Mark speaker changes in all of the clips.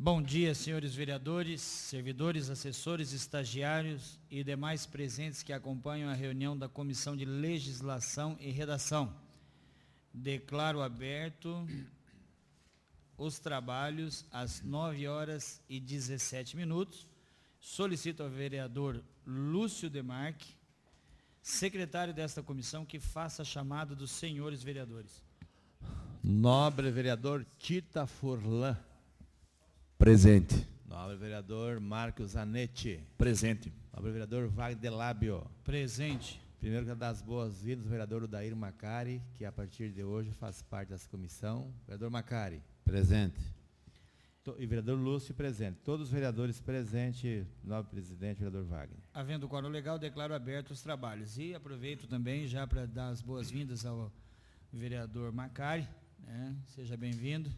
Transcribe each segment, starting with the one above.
Speaker 1: Bom dia, senhores vereadores, servidores, assessores, estagiários e demais presentes que acompanham a reunião da Comissão de Legislação e Redação. Declaro aberto os trabalhos às 9h17. Solicito ao vereador Lúcio Demarque, secretário desta comissão, que faça a chamada dos senhores vereadores.
Speaker 2: Nobre vereador Tita Furlan.
Speaker 3: Presente.
Speaker 2: Nobre vereador Marcos Zanetti.
Speaker 3: Presente.
Speaker 2: Nobre vereador Wagner Lábio.
Speaker 1: Presente.
Speaker 2: Primeiro, quero dar as boas-vindas ao vereador Odair Macari, que a partir de hoje faz parte dessa comissão. Vereador Macari.
Speaker 3: Presente.
Speaker 2: E vereador Lúcio presente. Todos os vereadores presentes, nobre presidente, vereador Wagner.
Speaker 1: Havendo quórum legal, declaro aberto os trabalhos. E aproveito também já para dar as boas-vindas ao vereador Macari, né? Seja bem-vindo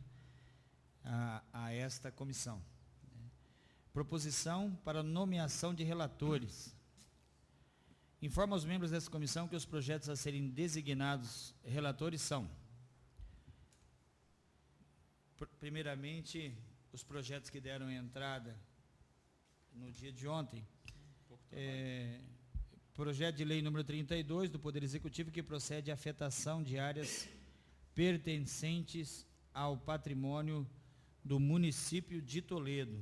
Speaker 1: a esta comissão. Proposição para nomeação de relatores. Informa aos membros dessa comissão que os projetos a serem designados relatores são: primeiramente, os projetos que deram entrada no dia de ontem. Projeto de lei número 32 do Poder Executivo, que procede à afetação de áreas pertencentes ao patrimônio do município de Toledo.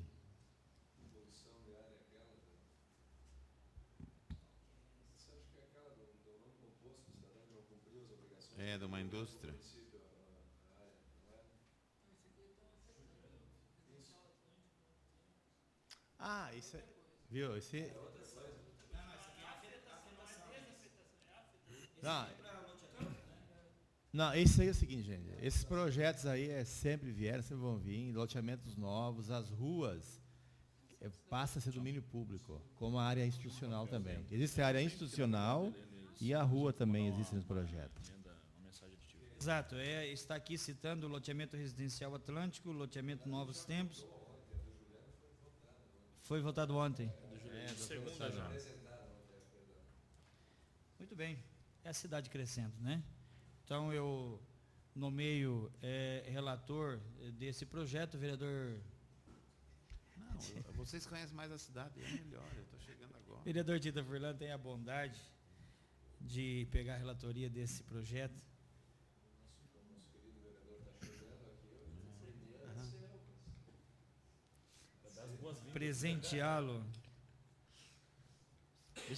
Speaker 3: É, de uma indústria.
Speaker 2: Ah, isso é... Viu? Esse... Não, isso aí é o seguinte, gente. Esses projetos aí sempre vieram, sempre vão vir, loteamentos novos, as ruas passa a ser domínio público, como a área institucional também. Existe a área institucional e a rua também existe nesse projeto.
Speaker 1: Exato, está aqui citando o loteamento residencial Atlântico, loteamento Novos Tempos. Foi votado ontem.
Speaker 3: Segunda já.
Speaker 1: Muito bem, é a cidade crescendo, né? Então eu nomeio relator desse projeto, vereador...
Speaker 3: Não, vocês conhecem mais a cidade, é melhor, eu estou chegando agora.
Speaker 1: Vereador Tita Furlan tem a bondade de pegar a relatoria desse projeto. Presenteá-lo.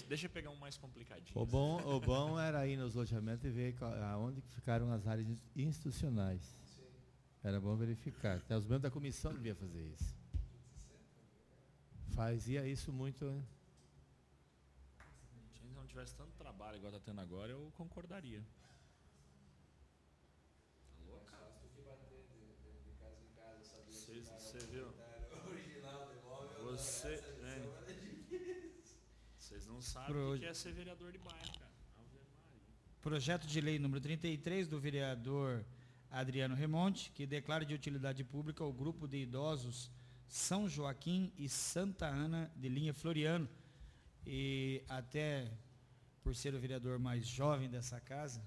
Speaker 4: Deixa eu pegar um mais complicadinho.
Speaker 2: O bom era ir nos loteamentos e ver aonde ficaram as áreas institucionais. Era bom verificar. Até os membros da comissão deviam fazer isso. Fazia isso muito, né?
Speaker 4: Se não tivesse tanto trabalho igual está tendo agora, eu concordaria. Você viu? Vocês não sabem o que é ser vereador de bairro, cara.
Speaker 1: Projeto de lei número 33 do vereador Adriano Remonte, que declara de utilidade pública o grupo de idosos São Joaquim e Santa Ana de linha Floriano. E até por ser o vereador mais jovem dessa casa,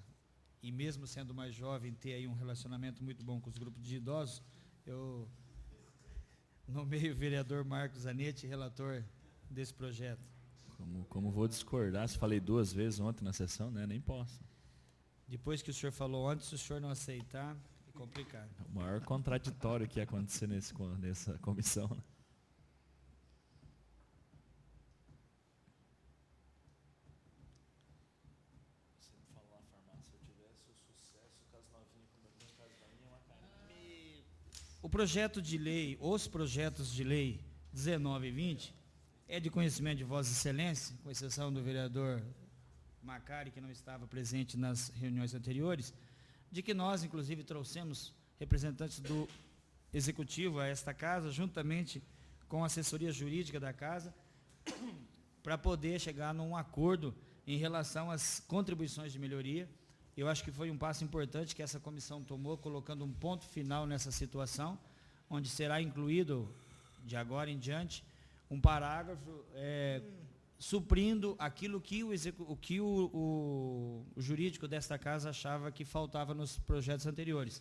Speaker 1: e mesmo sendo mais jovem, ter aí um relacionamento muito bom com os grupos de idosos, eu nomeio o vereador Marcos Zanetti, relator desse projeto.
Speaker 4: Como vou discordar, se falei 2 vezes ontem na sessão, né? Nem posso.
Speaker 1: Depois que o senhor falou antes, se o senhor não aceitar, é complicado.
Speaker 4: O maior contraditório que ia acontecer nessa comissão, né?
Speaker 1: O projeto de lei, os projetos de lei 19 e 20, é de conhecimento de Vossa Excelência, com exceção do vereador Macari, que não estava presente nas reuniões anteriores, de que nós, inclusive, trouxemos representantes do Executivo a esta casa, juntamente com a assessoria jurídica da casa, para poder chegar num acordo em relação às contribuições de melhoria. Eu acho que foi um passo importante que essa comissão tomou, colocando um ponto final nessa situação, onde será incluído, de agora em diante, um parágrafo suprindo aquilo que o jurídico desta casa achava que faltava nos projetos anteriores.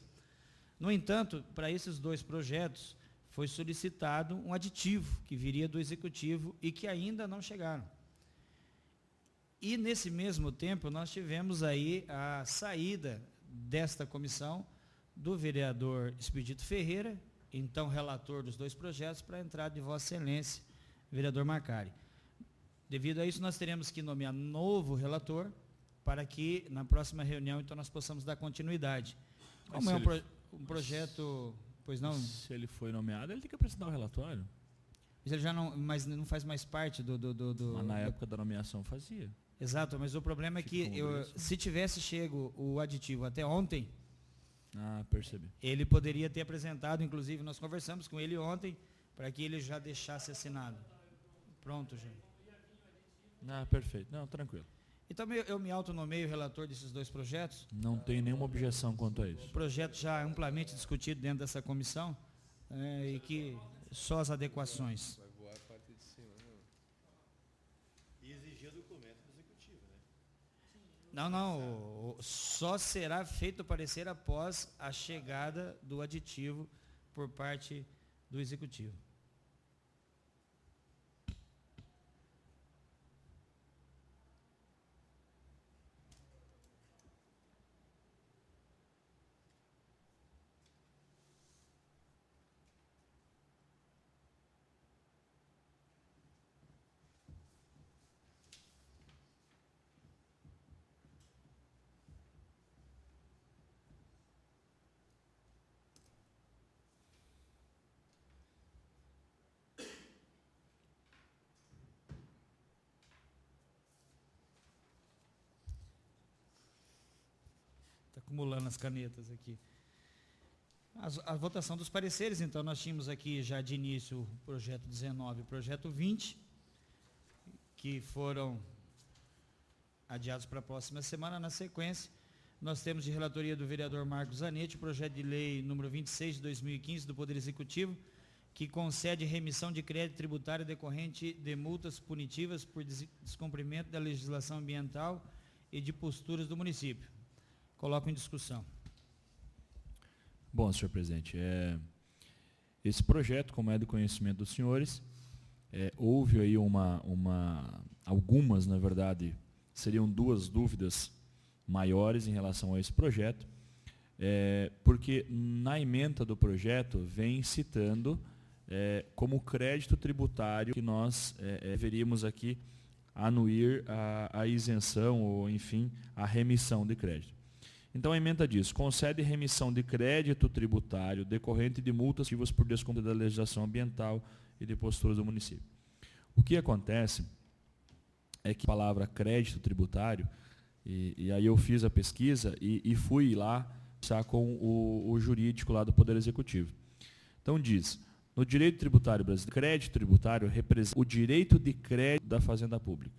Speaker 1: No entanto, para esses 2 projetos, foi solicitado um aditivo que viria do Executivo e que ainda não chegaram. E, nesse mesmo tempo, nós tivemos aí a saída desta comissão do vereador Expedito Ferreira, então relator dos 2 projetos, para a entrada de Vossa Excelência, vereador Macari. Devido a isso, nós teremos que nomear novo relator para que, na próxima reunião, então, nós possamos dar continuidade. Como é um projeto... Pois não?
Speaker 4: Se ele foi nomeado, ele tem que apresentar o relatório.
Speaker 1: Mas não faz mais parte do...
Speaker 4: Mas na época da nomeação fazia.
Speaker 1: Exato, mas o problema é que se tivesse chego o aditivo até ontem,
Speaker 4: percebi.
Speaker 1: ele poderia ter apresentado, inclusive nós conversamos com ele ontem, para que ele já deixasse assinado. Pronto, gente.
Speaker 4: Perfeito. Não, tranquilo.
Speaker 1: Então eu me autonomeio relator desses 2 projetos.
Speaker 4: Não tem nenhuma objeção quanto a isso.
Speaker 1: O projeto já é amplamente discutido dentro dessa comissão, e que só as adequações.
Speaker 2: Vai voar a parte de cima, né? E exigir documento do Executivo, né?
Speaker 1: Não, só será feito o parecer após a chegada do aditivo por parte do Executivo. Acumulando as canetas aqui. A votação dos pareceres, então, nós tínhamos aqui já de início o projeto 19 e o projeto 20, que foram adiados para a próxima semana. Na sequência, nós temos de relatoria do vereador Marcos Zanetti, o projeto de lei número 26 de 2015 do Poder Executivo, que concede remissão de crédito tributário decorrente de multas punitivas por descumprimento da legislação ambiental e de posturas do município. Coloco em discussão.
Speaker 4: Bom, senhor presidente, esse projeto, como é do conhecimento dos senhores, houve aí algumas, na verdade, seriam 2 dúvidas maiores em relação a esse projeto, porque na ementa do projeto vem citando como crédito tributário que nós deveríamos aqui anuir a isenção ou, enfim, a remissão de crédito. Então, a emenda diz: concede remissão de crédito tributário decorrente de multas ativas por descumprimento da legislação ambiental e de posturas do município. O que acontece é que a palavra crédito tributário, e aí eu fiz a pesquisa e fui lá conversar com o jurídico lá do Poder Executivo. Então, diz: no direito tributário brasileiro, crédito tributário representa o direito de crédito da Fazenda Pública,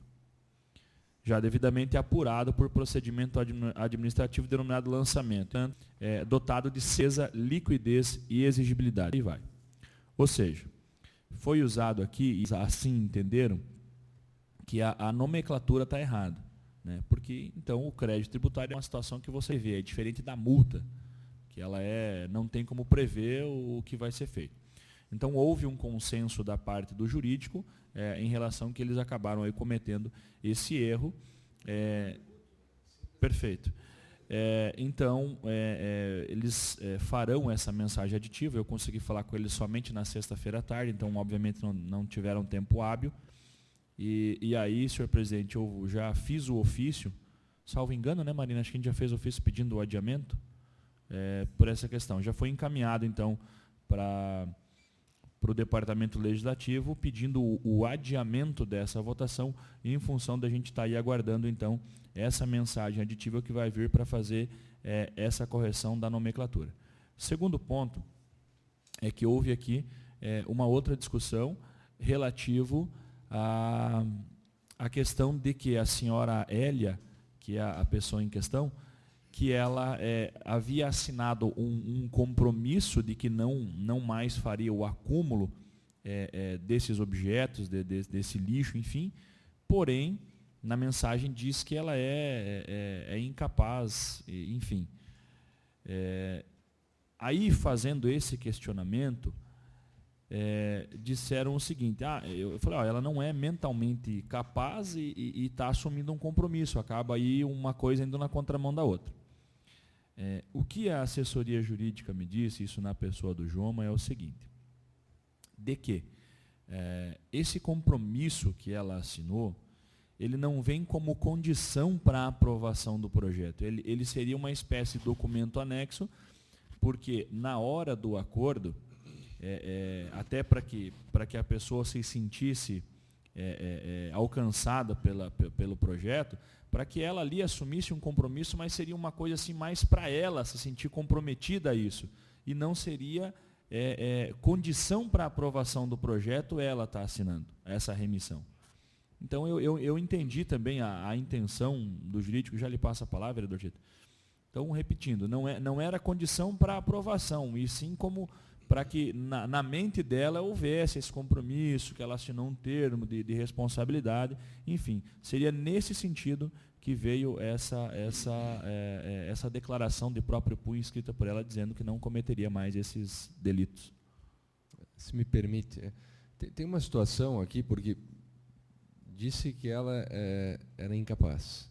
Speaker 4: já devidamente apurado por procedimento administrativo denominado lançamento, dotado de certeza, liquidez e exigibilidade. E vai. Ou seja, foi usado aqui, e assim entenderam, que a nomenclatura está errada, né? Porque, então, o crédito tributário é uma situação que você vê, é diferente da multa, que ela não tem como prever o que vai ser feito. Então, houve um consenso da parte do jurídico em relação que eles acabaram aí cometendo esse erro. Perfeito. Então, eles farão essa mensagem aditiva. Eu consegui falar com eles somente na sexta-feira à tarde, então, obviamente, não tiveram tempo hábil. E aí, senhor presidente, eu já fiz o ofício, salvo engano, né, Marina? Acho que a gente já fez o ofício pedindo o adiamento por essa questão. Já foi encaminhado, então, para o Departamento Legislativo, pedindo o adiamento dessa votação, em função da gente estar aí aguardando, então, essa mensagem aditiva que vai vir para fazer essa correção da nomenclatura. Segundo ponto é que houve aqui uma outra discussão relativo à questão de que a senhora Hélia, que é a pessoa em questão, que ela havia assinado um compromisso de que não mais faria o acúmulo desses objetos, desse lixo, enfim, porém, na mensagem diz que ela é incapaz, enfim. Aí, fazendo esse questionamento, disseram o seguinte, eu falei, ela não é mentalmente capaz e está assumindo um compromisso, acaba aí uma coisa indo na contramão da outra. O que a assessoria jurídica me disse, isso na pessoa do Joma, é o seguinte, de que esse compromisso que ela assinou, ele não vem como condição para a aprovação do projeto, ele seria uma espécie de documento anexo, porque na hora do acordo, até para que a pessoa se sentisse alcançada pelo projeto, para que ela ali assumisse um compromisso, mas seria uma coisa assim mais para ela se sentir comprometida a isso, e não seria condição para a aprovação do projeto ela estar assinando essa remissão. Então eu entendi também a intenção do jurídico, já lhe passo a palavra, vereador Tito. Então, repetindo, não era condição para aprovação, e sim como para que na mente dela houvesse esse compromisso, que ela assinou um termo de responsabilidade, enfim, seria nesse sentido que veio essa declaração de próprio punho escrita por ela, dizendo que não cometeria mais esses delitos.
Speaker 5: Se me permite, tem uma situação aqui, porque disse que ela era incapaz.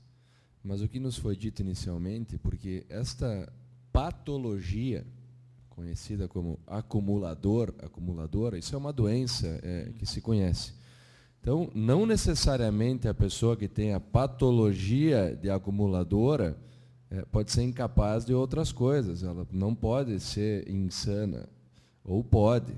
Speaker 5: Mas o que nos foi dito inicialmente, porque esta patologia, conhecida como acumuladora, isso é uma doença que se conhece. Então, não necessariamente a pessoa que tem a patologia de acumuladora pode ser incapaz de outras coisas, ela não pode ser insana, ou pode.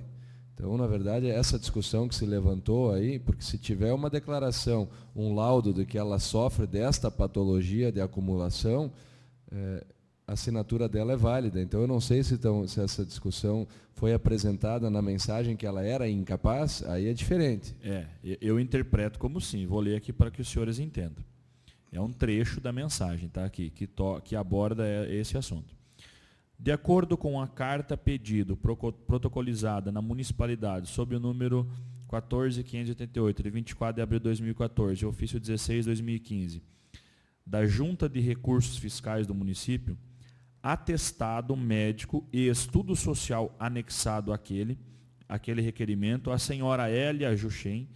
Speaker 5: Então, na verdade, essa discussão que se levantou aí, porque se tiver uma declaração, um laudo de que ela sofre desta patologia de acumulação, a assinatura dela é válida. Então, eu não sei se essa discussão foi apresentada na mensagem que ela era incapaz, aí é diferente.
Speaker 4: Eu interpreto como sim, vou ler aqui para que os senhores entendam. É um trecho da mensagem, tá, aqui, que aborda esse assunto. De acordo com a carta pedido protocolizada na municipalidade sob o número 14.588, de 24 de abril de 2014, ofício 16/2015, da Junta de Recursos Fiscais do município, atestado médico e estudo social anexado àquele requerimento, a senhora Hélia Juchen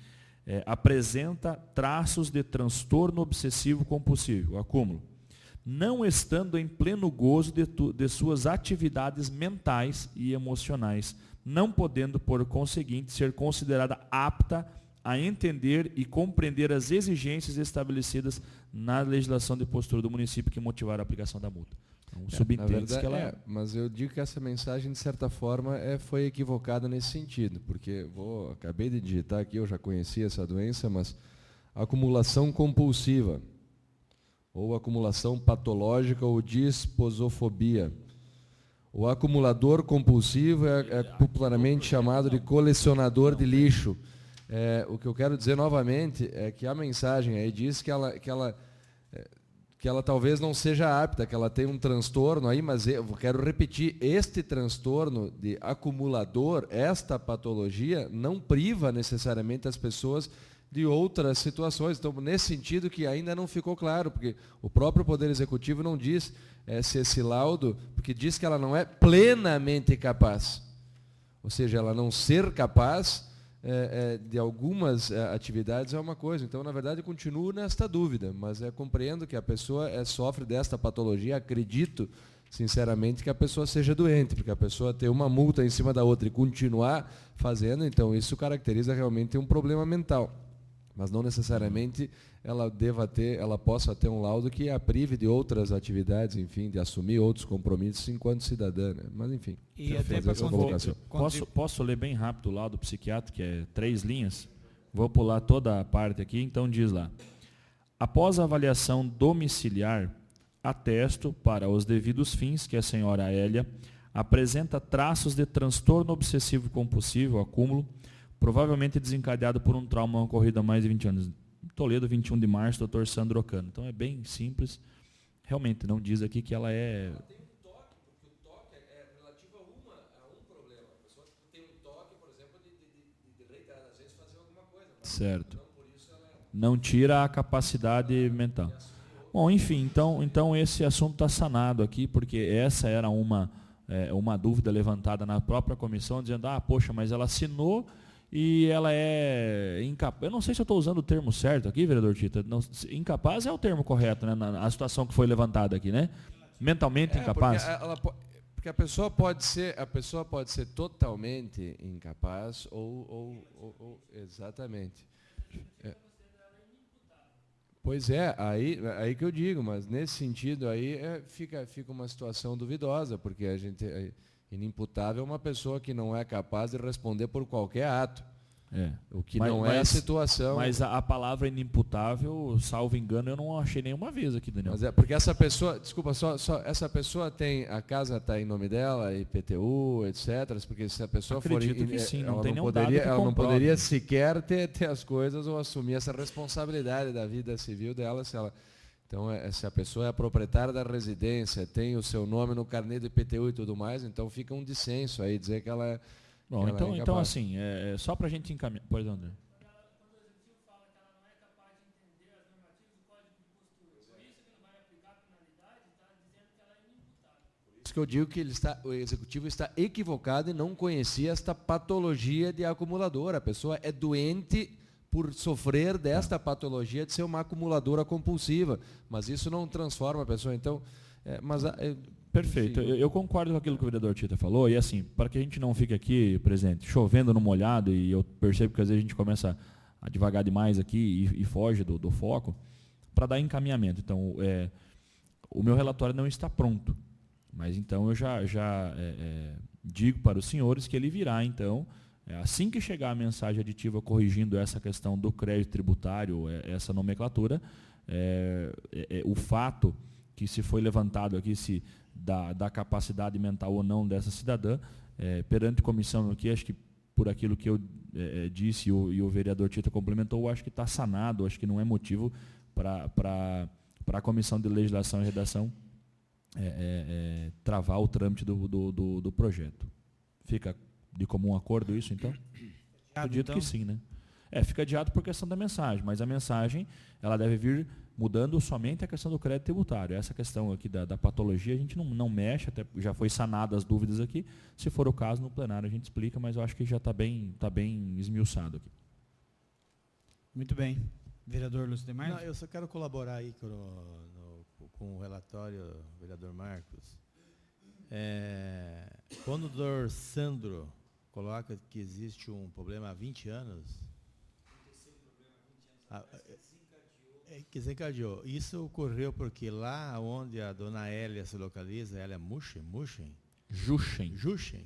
Speaker 4: apresenta traços de transtorno obsessivo compulsivo, acúmulo, não estando em pleno gozo de suas atividades mentais e emocionais, não podendo, por conseguinte, ser considerada apta a entender e compreender as exigências estabelecidas na legislação de postura do município que motivaram a aplicação da multa. Então, subentende-se que ela...
Speaker 5: mas eu digo que essa mensagem, de certa forma, foi equivocada nesse sentido, porque acabei de digitar aqui, eu já conhecia essa doença, mas acumulação compulsiva, ou acumulação patológica, ou disposofobia. O acumulador compulsivo é popularmente chamado de colecionador de lixo. O que eu quero dizer novamente é que a mensagem aí diz que ela talvez não seja apta, que ela tem um transtorno aí, mas eu quero repetir, este transtorno de acumulador, esta patologia, não priva necessariamente as pessoas de outras situações. Então, nesse sentido que ainda não ficou claro, porque o próprio Poder Executivo não diz se esse laudo, porque diz que ela não é plenamente capaz. Ou seja, ela não ser capaz de algumas atividades é uma coisa. Então, na verdade, eu continuo nesta dúvida, mas compreendo que a pessoa sofre desta patologia, acredito, sinceramente, que a pessoa seja doente, porque a pessoa ter uma multa em cima da outra e continuar fazendo, então isso caracteriza realmente um problema mental. Mas não necessariamente ela possa ter um laudo que a prive de outras atividades, enfim, de assumir outros compromissos enquanto cidadã, né? Mas, enfim,
Speaker 1: e até para
Speaker 4: posso ler bem rápido o laudo psiquiátrico, que é 3 linhas? Vou pular toda a parte aqui, então diz lá. Após a avaliação domiciliar, atesto para os devidos fins que a senhora Hélia apresenta traços de transtorno obsessivo compulsivo, acúmulo, provavelmente desencadeado por um trauma ocorrido há mais de 20 anos. Toledo, 21 de março, Dr. Sandro Ocano. Então é bem simples. Realmente, não diz aqui que ela é...
Speaker 5: Ela tem um toque, porque o toque é relativo a um problema. A pessoa tem um toque, por exemplo, de reiteradas vezes fazer alguma coisa.
Speaker 4: Certo. Não tira a capacidade mental. Bom, enfim, então esse assunto está sanado aqui, porque essa era uma uma dúvida levantada na própria comissão, dizendo, poxa, mas ela assinou e ela é incapaz. Eu não sei se eu estou usando o termo certo aqui, vereador Tita. Não, incapaz é o termo correto, né? Na situação que foi levantada aqui, né? Mentalmente incapaz.
Speaker 5: Porque a pessoa pode ser totalmente incapaz ou exatamente. Pois é, aí que eu digo, mas nesse sentido aí fica uma situação duvidosa, porque a gente inimputável é uma pessoa que não é capaz de responder por qualquer ato. O que não é a situação.
Speaker 4: Mas a palavra inimputável, salvo engano, eu não achei nenhuma vez aqui, Daniel.
Speaker 5: Mas porque essa pessoa, desculpa, só essa pessoa tem, a casa está em nome dela, IPTU, etc. Porque se a pessoa
Speaker 4: Acredito que sim, não
Speaker 5: ela
Speaker 4: tem
Speaker 5: não
Speaker 4: nenhum dado
Speaker 5: poderia,
Speaker 4: que
Speaker 5: ela não
Speaker 4: comprove.
Speaker 5: poderia sequer ter as coisas ou assumir essa responsabilidade da vida civil dela, então, se a pessoa é a proprietária da residência, tem o seu nome no carnê do IPTU e tudo mais, então fica um dissenso aí dizer que ela é.
Speaker 4: Bom, então assim, só para a gente encaminhar. Pois não, André.
Speaker 5: Por isso que eu digo que o executivo está equivocado e não conhecia esta patologia de acumulador. A pessoa é doente por sofrer desta patologia de ser uma acumuladora compulsiva, mas isso não transforma a pessoa. Então,
Speaker 4: perfeito. Eu concordo com aquilo que o vereador Tita falou, e assim, para que a gente não fique aqui, presidente, chovendo no molhado, e eu percebo que às vezes a gente começa a devagar demais aqui e foge do foco, para dar encaminhamento. Então, o meu relatório não está pronto, mas então eu já digo para os senhores que ele virá, então, assim que chegar a mensagem aditiva corrigindo essa questão do crédito tributário, essa nomenclatura, o fato que se foi levantado aqui, se da capacidade mental ou não dessa cidadã, perante comissão aqui, acho que por aquilo que eu disse e o vereador Tita complementou, acho que está sanado, acho que não é motivo para a Comissão de Legislação e Redação travar o trâmite do projeto. Fica de comum acordo isso, então? Acredito que sim, né? Fica adiado por questão da mensagem, mas a mensagem ela deve vir mudando somente a questão do crédito tributário. Essa questão aqui da patologia a gente não mexe, até já foi sanada as dúvidas aqui. Se for o caso, no plenário a gente explica, mas eu acho que já está bem esmiuçado aqui.
Speaker 1: Muito bem. Vereador Lúcio Demar?
Speaker 2: Não, eu só quero colaborar aí com o relatório, vereador Marcos. Quando o doutor Sandro coloca que existe um problema há 20 anos, que desencadeou. Isso ocorreu porque lá onde a dona Hélia se localiza, Hélia Juchen,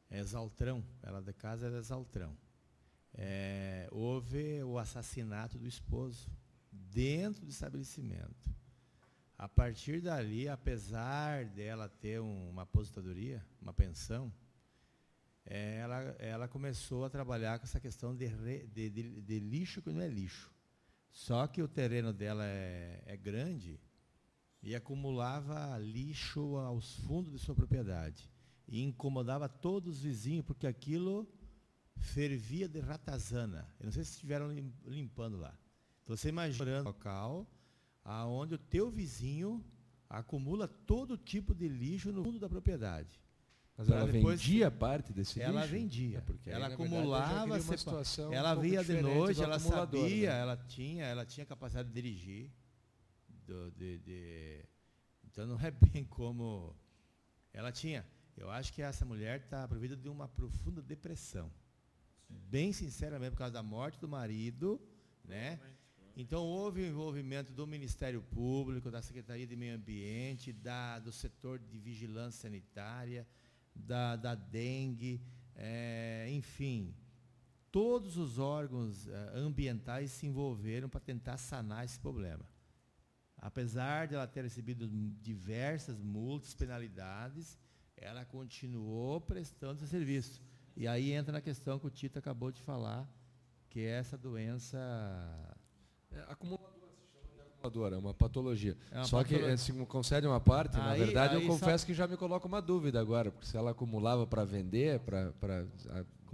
Speaker 2: Exaltrão, ela da casa era Exaltrão. Houve o assassinato do esposo dentro do estabelecimento. A partir dali, apesar dela ter uma aposentadoria, uma pensão, ela começou a trabalhar com essa questão de lixo que não é lixo. Só que o terreno dela é grande e acumulava lixo aos fundos de sua propriedade. E incomodava todos os vizinhos, porque aquilo fervia de ratazana. Eu não sei se estiveram limpando lá. Então, você imagina um local onde o teu vizinho acumula todo tipo de lixo no fundo da propriedade.
Speaker 5: Mas ela vendia parte desse lixo?
Speaker 2: Ela vendia,
Speaker 5: porque
Speaker 2: ela acumulava,
Speaker 5: ela
Speaker 2: via de noite, ela sabia, né? ela tinha capacidade de dirigir. Então não é bem como ela tinha. Eu acho que essa mulher está provida de uma profunda depressão. Bem sinceramente, por causa da morte do marido, né? Então houve o envolvimento do Ministério Público, da Secretaria de Meio Ambiente, do setor de vigilância sanitária, da dengue, enfim, todos os órgãos ambientais se envolveram para tentar sanar esse problema. Apesar de ela ter recebido diversas multas, penalidades, ela continuou prestando esse serviço. E aí entra na questão que o Tito acabou de falar, que é essa doença...
Speaker 5: acumuladora, se chama de acumuladora, é uma patologia.
Speaker 2: Só
Speaker 5: que se concede uma parte, na verdade, eu confesso que já me coloca uma dúvida agora, porque se ela acumulava para vender, para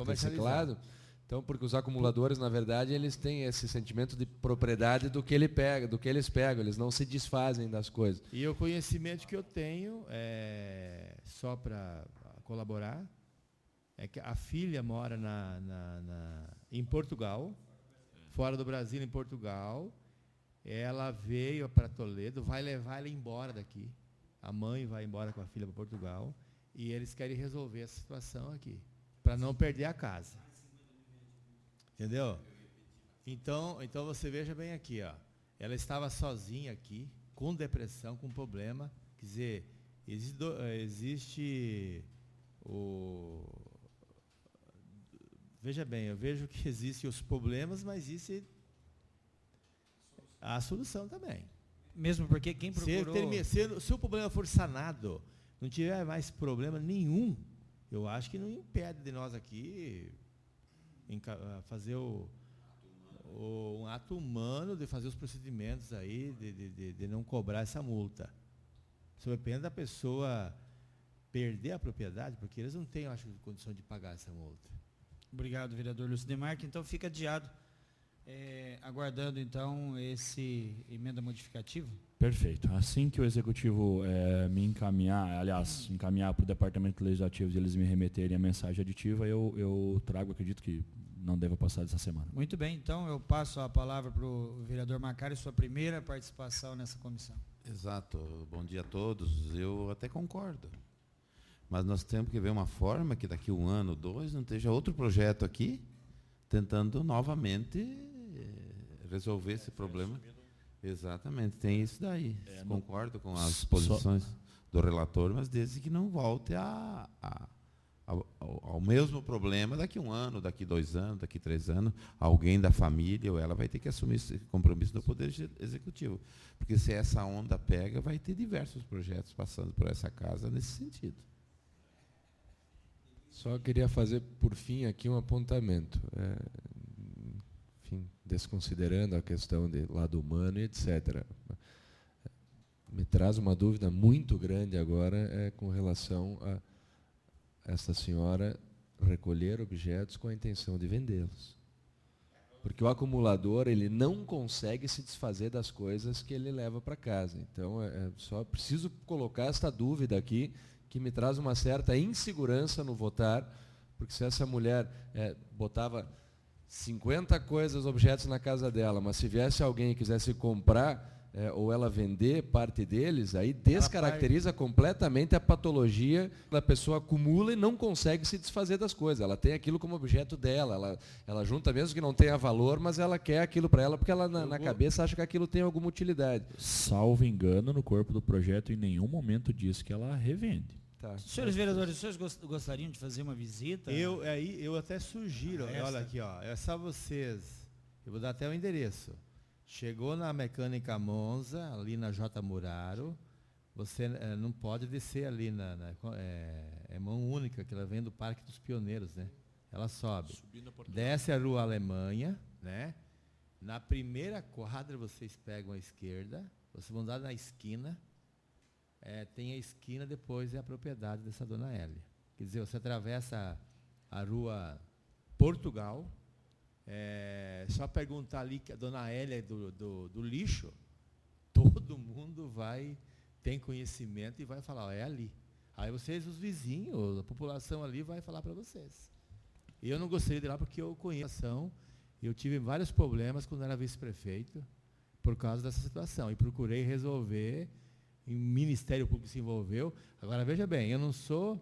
Speaker 5: reciclado, Então, porque os acumuladores, na verdade, eles têm esse sentimento de propriedade do que ele pega, do que eles pegam, eles não se desfazem das coisas.
Speaker 2: E o conhecimento que eu tenho, só para colaborar, é que a filha mora em Portugal, fora do Brasil, em Portugal. Ela veio para Toledo, vai levar ela embora daqui. A mãe vai embora com a filha para Portugal e eles querem resolver essa situação aqui, para não perder a casa. Entendeu? Então você veja bem aqui, ó. Ela estava sozinha aqui, com depressão, com problema. Quer dizer, existe o... Veja bem, eu vejo que existem os problemas, mas existe a solução também.
Speaker 1: Mesmo porque quem procurou...
Speaker 2: Se o problema for sanado, não tiver mais problema nenhum, eu acho que não impede de nós aqui fazer um ato humano de fazer os procedimentos aí, de não cobrar essa multa. Só depende da pessoa perder a propriedade, porque eles não têm, eu acho, condição de pagar essa multa.
Speaker 1: Obrigado, vereador Lúcio Demarque. Então fica adiado, aguardando então esse emenda modificativa.
Speaker 4: Perfeito. Assim que o executivo me encaminhar para o departamento legislativo e eles me remeterem a mensagem aditiva, eu trago, acredito que não deva passar dessa semana.
Speaker 1: Muito bem, então eu passo a palavra para o vereador Macari, sua primeira participação nessa comissão.
Speaker 3: Exato. Bom dia a todos. Eu até concordo. Mas nós temos que ver uma forma que daqui 1 ano, 2, não esteja outro projeto aqui tentando novamente resolver esse problema. Exatamente, tem isso daí. Concordo com as posições do relator, mas desde que não volte ao mesmo problema daqui 1 ano, daqui 2 anos, daqui 3 anos, alguém da família ou ela vai ter que assumir esse compromisso no Poder Executivo. Porque se essa onda pega, vai ter diversos projetos passando por essa casa nesse sentido.
Speaker 5: Só queria fazer, por fim, aqui um apontamento. Enfim, desconsiderando a questão de lado humano e etc. Me traz uma dúvida muito grande agora com relação a essa senhora recolher objetos com a intenção de vendê-los. Porque o acumulador, ele não consegue se desfazer das coisas que ele leva para casa. Então, só preciso colocar esta dúvida aqui, que me traz uma certa insegurança no votar, porque se essa mulher botava 50 coisas, objetos na casa dela, mas se viesse alguém e quisesse comprar, ou ela vender parte deles, aí descaracteriza completamente a patologia. A pessoa acumula e não consegue se desfazer das coisas. Ela tem aquilo como objeto dela. Ela junta mesmo que não tenha valor, mas ela quer aquilo para ela, porque ela na cabeça acha que aquilo tem alguma utilidade.
Speaker 4: Salvo engano, no corpo do projeto em nenhum momento diz que ela revende.
Speaker 5: Tá.
Speaker 1: Senhores vereadores, os senhores gostariam de fazer uma visita?
Speaker 2: Eu até sugiro, olha aqui, ó, é só vocês, eu vou dar até o endereço. Chegou na Mecânica Monza, ali na J. Muraro, você não pode descer ali, é mão única, que ela vem do Parque dos Pioneiros, né? Ela sobe, desce a Rua Alemanha, né? Na primeira quadra vocês pegam a esquerda, vocês vão dar na esquina, tem a esquina, depois é a propriedade dessa dona Hélia. Quer dizer, você atravessa a Rua Portugal, só perguntar ali que a dona Hélia é do lixo, todo mundo tem conhecimento e vai falar, é ali. Aí vocês, os vizinhos, a população ali vai falar para vocês. E eu não gostaria de ir lá porque eu conheço a ação, eu tive vários problemas quando era vice-prefeito por causa dessa situação e procurei resolver, o Ministério Público se envolveu. Agora, veja bem, eu não sou...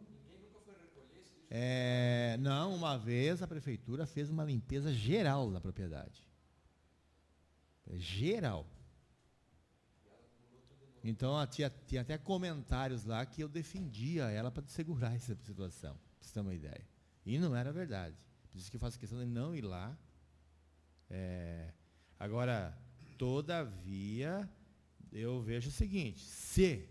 Speaker 2: não, uma vez a prefeitura fez uma limpeza geral na propriedade. Geral. Então, tinha até comentários lá que eu defendia ela para segurar essa situação, para você ter uma ideia. E não era verdade. Por isso que eu faço questão de não ir lá. Agora, todavia, eu vejo o seguinte, se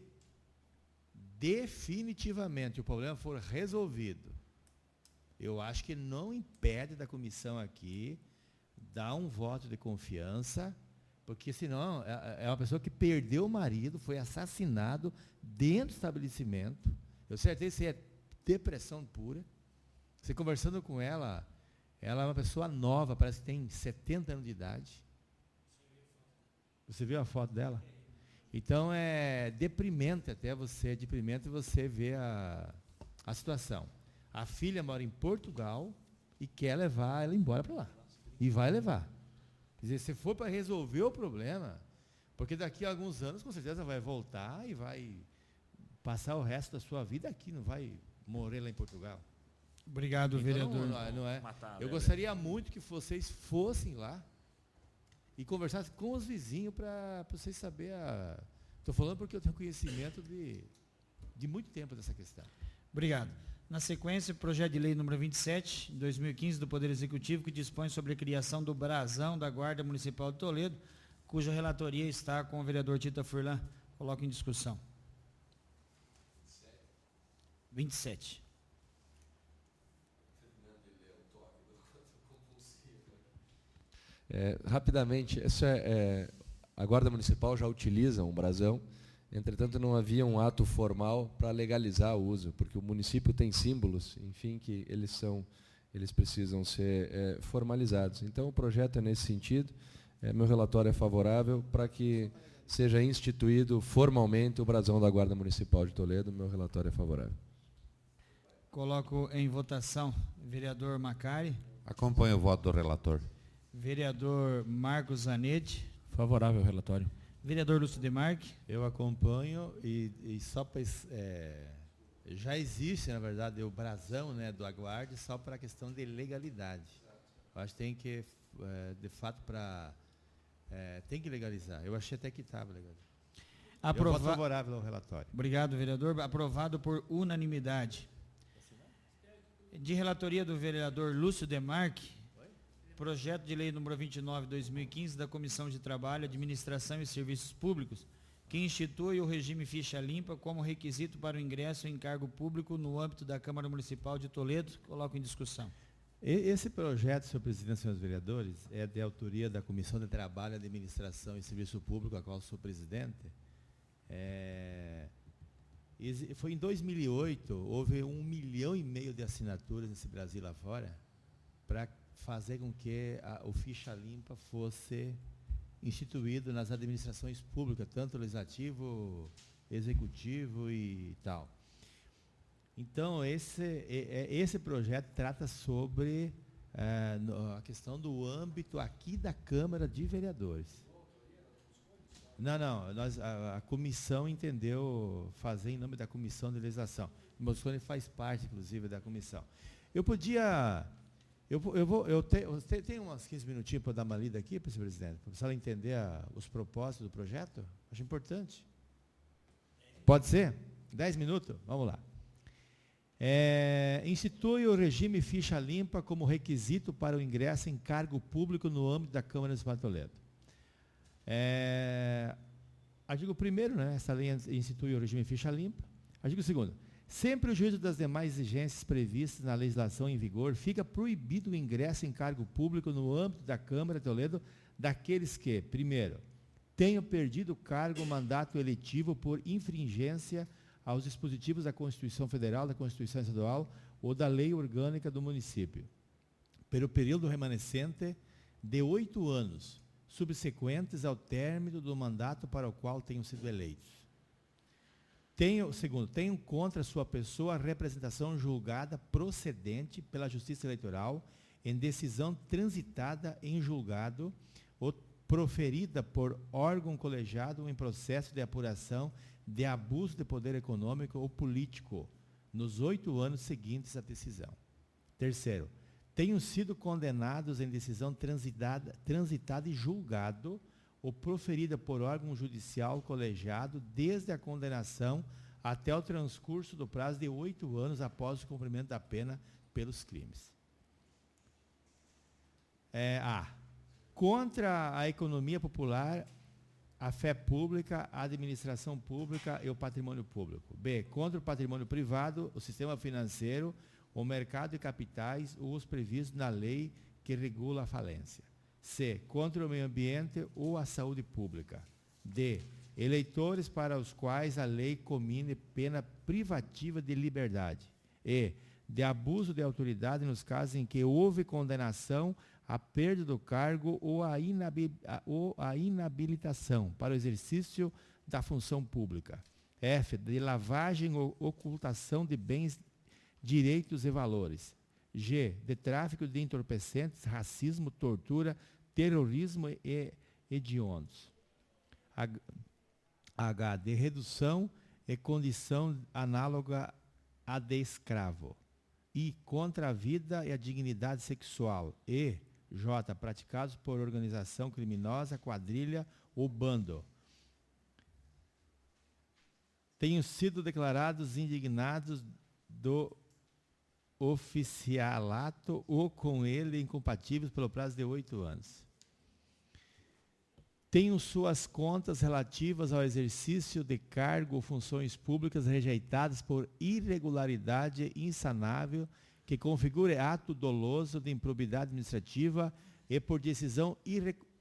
Speaker 2: definitivamente o problema for resolvido, eu acho que não impede da comissão aqui dar um voto de confiança, porque senão é uma pessoa que perdeu o marido, foi assassinado dentro do estabelecimento. Eu certei se é depressão pura. Você conversando com ela, Ela é uma pessoa nova, parece que tem 70 anos de idade. Você viu a foto dela? Então é deprimente você ver a situação. A filha mora em Portugal e quer levar ela embora para lá. E vai levar. Quer dizer, se for para resolver o problema, porque daqui a alguns anos, com certeza, vai voltar e vai passar o resto da sua vida aqui, não vai morrer lá em Portugal.
Speaker 1: Obrigado,
Speaker 2: Então,
Speaker 1: vereador.
Speaker 2: não é.
Speaker 4: Matar,
Speaker 2: Eu
Speaker 4: né?
Speaker 2: gostaria muito que vocês fossem lá e conversassem com os vizinhos para vocês saberem. Estou falando porque eu tenho conhecimento de muito tempo dessa questão.
Speaker 1: Obrigado. Na sequência, projeto de lei número 27, de 2015, do Poder Executivo, que dispõe sobre a criação do Brasão da Guarda Municipal de Toledo, cuja relatoria está com o vereador Tita Furlan. Coloco em discussão. 27.
Speaker 5: Rapidamente, a Guarda Municipal já utiliza um brasão, entretanto não havia um ato formal para legalizar o uso, porque o município tem símbolos, enfim, que eles precisam ser formalizados. Então o projeto é nesse sentido, meu relatório é favorável para que seja instituído formalmente o brasão da Guarda Municipal de Toledo, meu relatório é favorável.
Speaker 1: Coloco em votação vereador Macari,
Speaker 3: Acompanho o voto do relator.
Speaker 1: vereador Marcos Zanetti,
Speaker 4: Favorável ao relatório.
Speaker 1: vereador Lúcio Demarque.
Speaker 2: Eu acompanho e só para já existe, na verdade, o brasão, né, do Aguarde só para a questão de legalidade. Eu acho que tem que, de fato, tem que legalizar. Eu achei até que estava legal. Eu voto favorável ao relatório.
Speaker 1: Obrigado, vereador. Aprovado por unanimidade. De relatoria do vereador Lúcio Demarque, projeto de lei número 29, 2015, da Comissão de Trabalho, Administração e Serviços Públicos, que institui o regime ficha limpa como requisito para o ingresso em cargo público no âmbito da Câmara Municipal de Toledo. Coloco em discussão.
Speaker 2: Esse projeto, senhor presidente e senhores vereadores, é de autoria da Comissão de Trabalho, Administração e Serviço Público, a qual sou presidente. Foi em 2008, houve 1,5 milhão de assinaturas nesse Brasil lá fora, para fazer com que o ficha limpa fosse instituído nas administrações públicas, tanto legislativo, executivo e tal. Então, esse projeto trata sobre a questão do âmbito aqui da Câmara de Vereadores. Não, a comissão entendeu fazer em nome da Comissão de Legislação. O Moscone faz parte, inclusive, da comissão. Eu tenho umas 15 minutinhos para dar uma lida aqui, senhor presidente, para a senhora entender os propósitos do projeto. Acho importante. Pode ser? 10 minutos? Vamos lá. Institui o regime ficha limpa como requisito para o ingresso em cargo público no âmbito da Câmara Municipal de Toledo. Artigo 1º, né, essa lei institui o regime ficha limpa. Artigo 2º. Sempre o juízo das demais exigências previstas na legislação em vigor, fica proibido o ingresso em cargo público no âmbito da Câmara de Toledo daqueles que, primeiro, tenham perdido o cargo ou mandato eletivo por infringência aos dispositivos da Constituição Federal, da Constituição Estadual ou da lei orgânica do município, pelo período remanescente de 8 anos, subsequentes ao término do mandato para o qual tenham sido eleitos. Segundo, tenham contra sua pessoa a representação julgada procedente pela Justiça Eleitoral em decisão transitada em julgado ou proferida por órgão colegiado em processo de apuração de abuso de poder econômico ou político nos 8 anos seguintes à decisão. Terceiro, tenham sido condenados em decisão transitada e julgado ou proferida por órgão judicial colegiado desde a condenação até o transcurso do prazo de 8 anos após o cumprimento da pena pelos crimes. A. Contra a economia popular, a fé pública, a administração pública e o patrimônio público. B. Contra o patrimônio privado, o sistema financeiro, o mercado de capitais ou os previstos na lei que regula a falência. C. Contra o meio ambiente ou a saúde pública. D. Eleitores para os quais a lei comine pena privativa de liberdade. E. de abuso de autoridade nos casos em que houve condenação à perda do cargo ou à inabilitação para o exercício da função pública. F. De lavagem ou ocultação de bens, direitos e valores. G. De tráfico de entorpecentes, racismo, tortura, terrorismo e hediondos. H. De redução e condição análoga à de escravo. I. Contra a vida e a dignidade sexual. E. J. Praticados por organização criminosa, quadrilha ou bando. Tenham sido declarados indignados do oficialato ou com ele incompatíveis pelo prazo de 8 anos. Tenham suas contas relativas ao exercício de cargo ou funções públicas rejeitadas por irregularidade insanável que configure ato doloso de improbidade administrativa e por decisão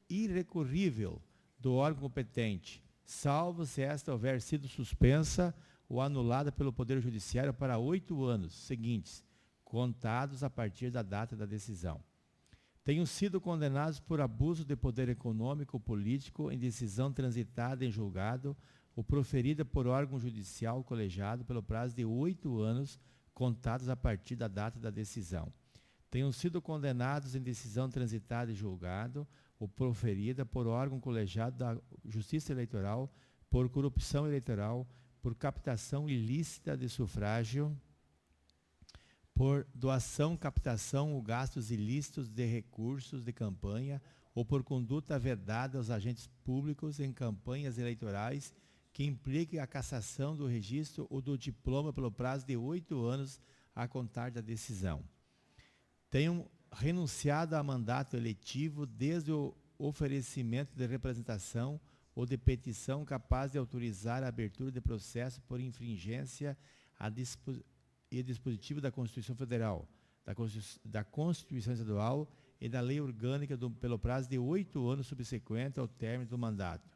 Speaker 2: irrecorrível do órgão competente, salvo se esta houver sido suspensa ou anulada pelo Poder Judiciário para 8 anos seguintes, contados a partir da data da decisão. Tenham sido condenados por abuso de poder econômico ou político em decisão transitada em julgado ou proferida por órgão judicial colegiado pelo prazo de 8 anos, contados a partir da data da decisão. Tenham sido condenados em decisão transitada em julgado ou proferida por órgão colegiado da Justiça Eleitoral, por corrupção eleitoral, por captação ilícita de sufrágio, por doação, captação ou gastos ilícitos de recursos de campanha ou por conduta vedada aos agentes públicos em campanhas eleitorais que implique a cassação do registro ou do diploma pelo prazo de 8 anos a contar da decisão. Tenham renunciado a mandato eletivo desde o oferecimento de representação ou de petição capaz de autorizar a abertura de processo por infringência e dispositivo da Constituição Federal, da Constituição Estadual e da Lei Orgânica pelo prazo de 8 anos subsequente ao término do mandato.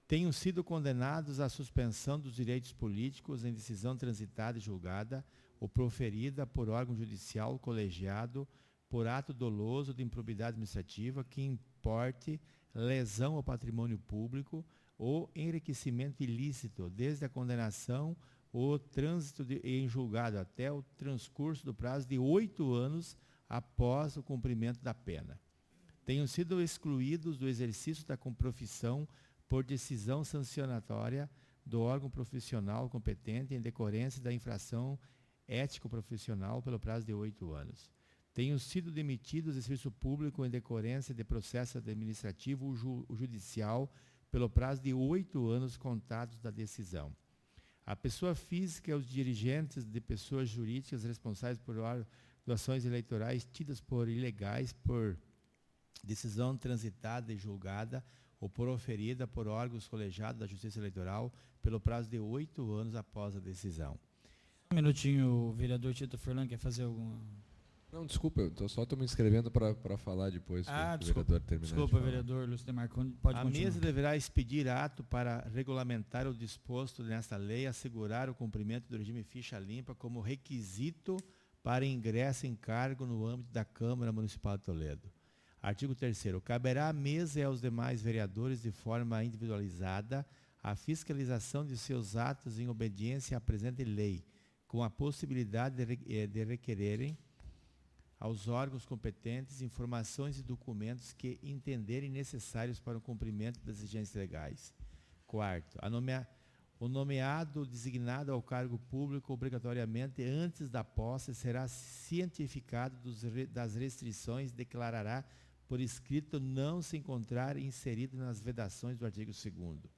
Speaker 2: Tenham sido condenados à suspensão dos direitos políticos em decisão transitada e julgada ou proferida por órgão judicial colegiado por ato doloso de improbidade administrativa que importe lesão ao patrimônio público ou enriquecimento ilícito, desde a condenação ou trânsito em julgado até o transcurso do prazo de 8 anos após o cumprimento da pena. Tenham sido excluídos do exercício da profissão por decisão sancionatória do órgão profissional competente em decorrência da infração ético-profissional pelo prazo de 8 anos. Tenham sido demitidos do serviço público em decorrência de processo administrativo ou judicial pelo prazo de 8 anos contados da decisão. A pessoa física e os dirigentes de pessoas jurídicas responsáveis por doações eleitorais tidas por ilegais por decisão transitada e julgada ou proferida por órgãos colegiados da Justiça Eleitoral pelo prazo de 8 anos após a decisão.
Speaker 1: Um minutinho, o vereador Tito Furlan quer fazer alguma...
Speaker 5: Não, desculpa, eu só estou me inscrevendo para falar depois.
Speaker 1: Desculpa,
Speaker 5: vereador terminar.
Speaker 1: Desculpa, vereador Lúcio Demarconi, pode continuar.
Speaker 2: A mesa deverá expedir ato para regulamentar o disposto nesta lei e assegurar o cumprimento do regime ficha limpa como requisito para ingresso em cargo no âmbito da Câmara Municipal de Toledo. Artigo 3º. Caberá à mesa e aos demais vereadores de forma individualizada a fiscalização de seus atos em obediência à presente lei, com a possibilidade de requererem aos órgãos competentes informações e documentos que entenderem necessários para o cumprimento das exigências legais. 4º, o nomeado designado ao cargo público obrigatoriamente antes da posse será cientificado das restrições e declarará por escrito não se encontrar inserido nas vedações do artigo 2º.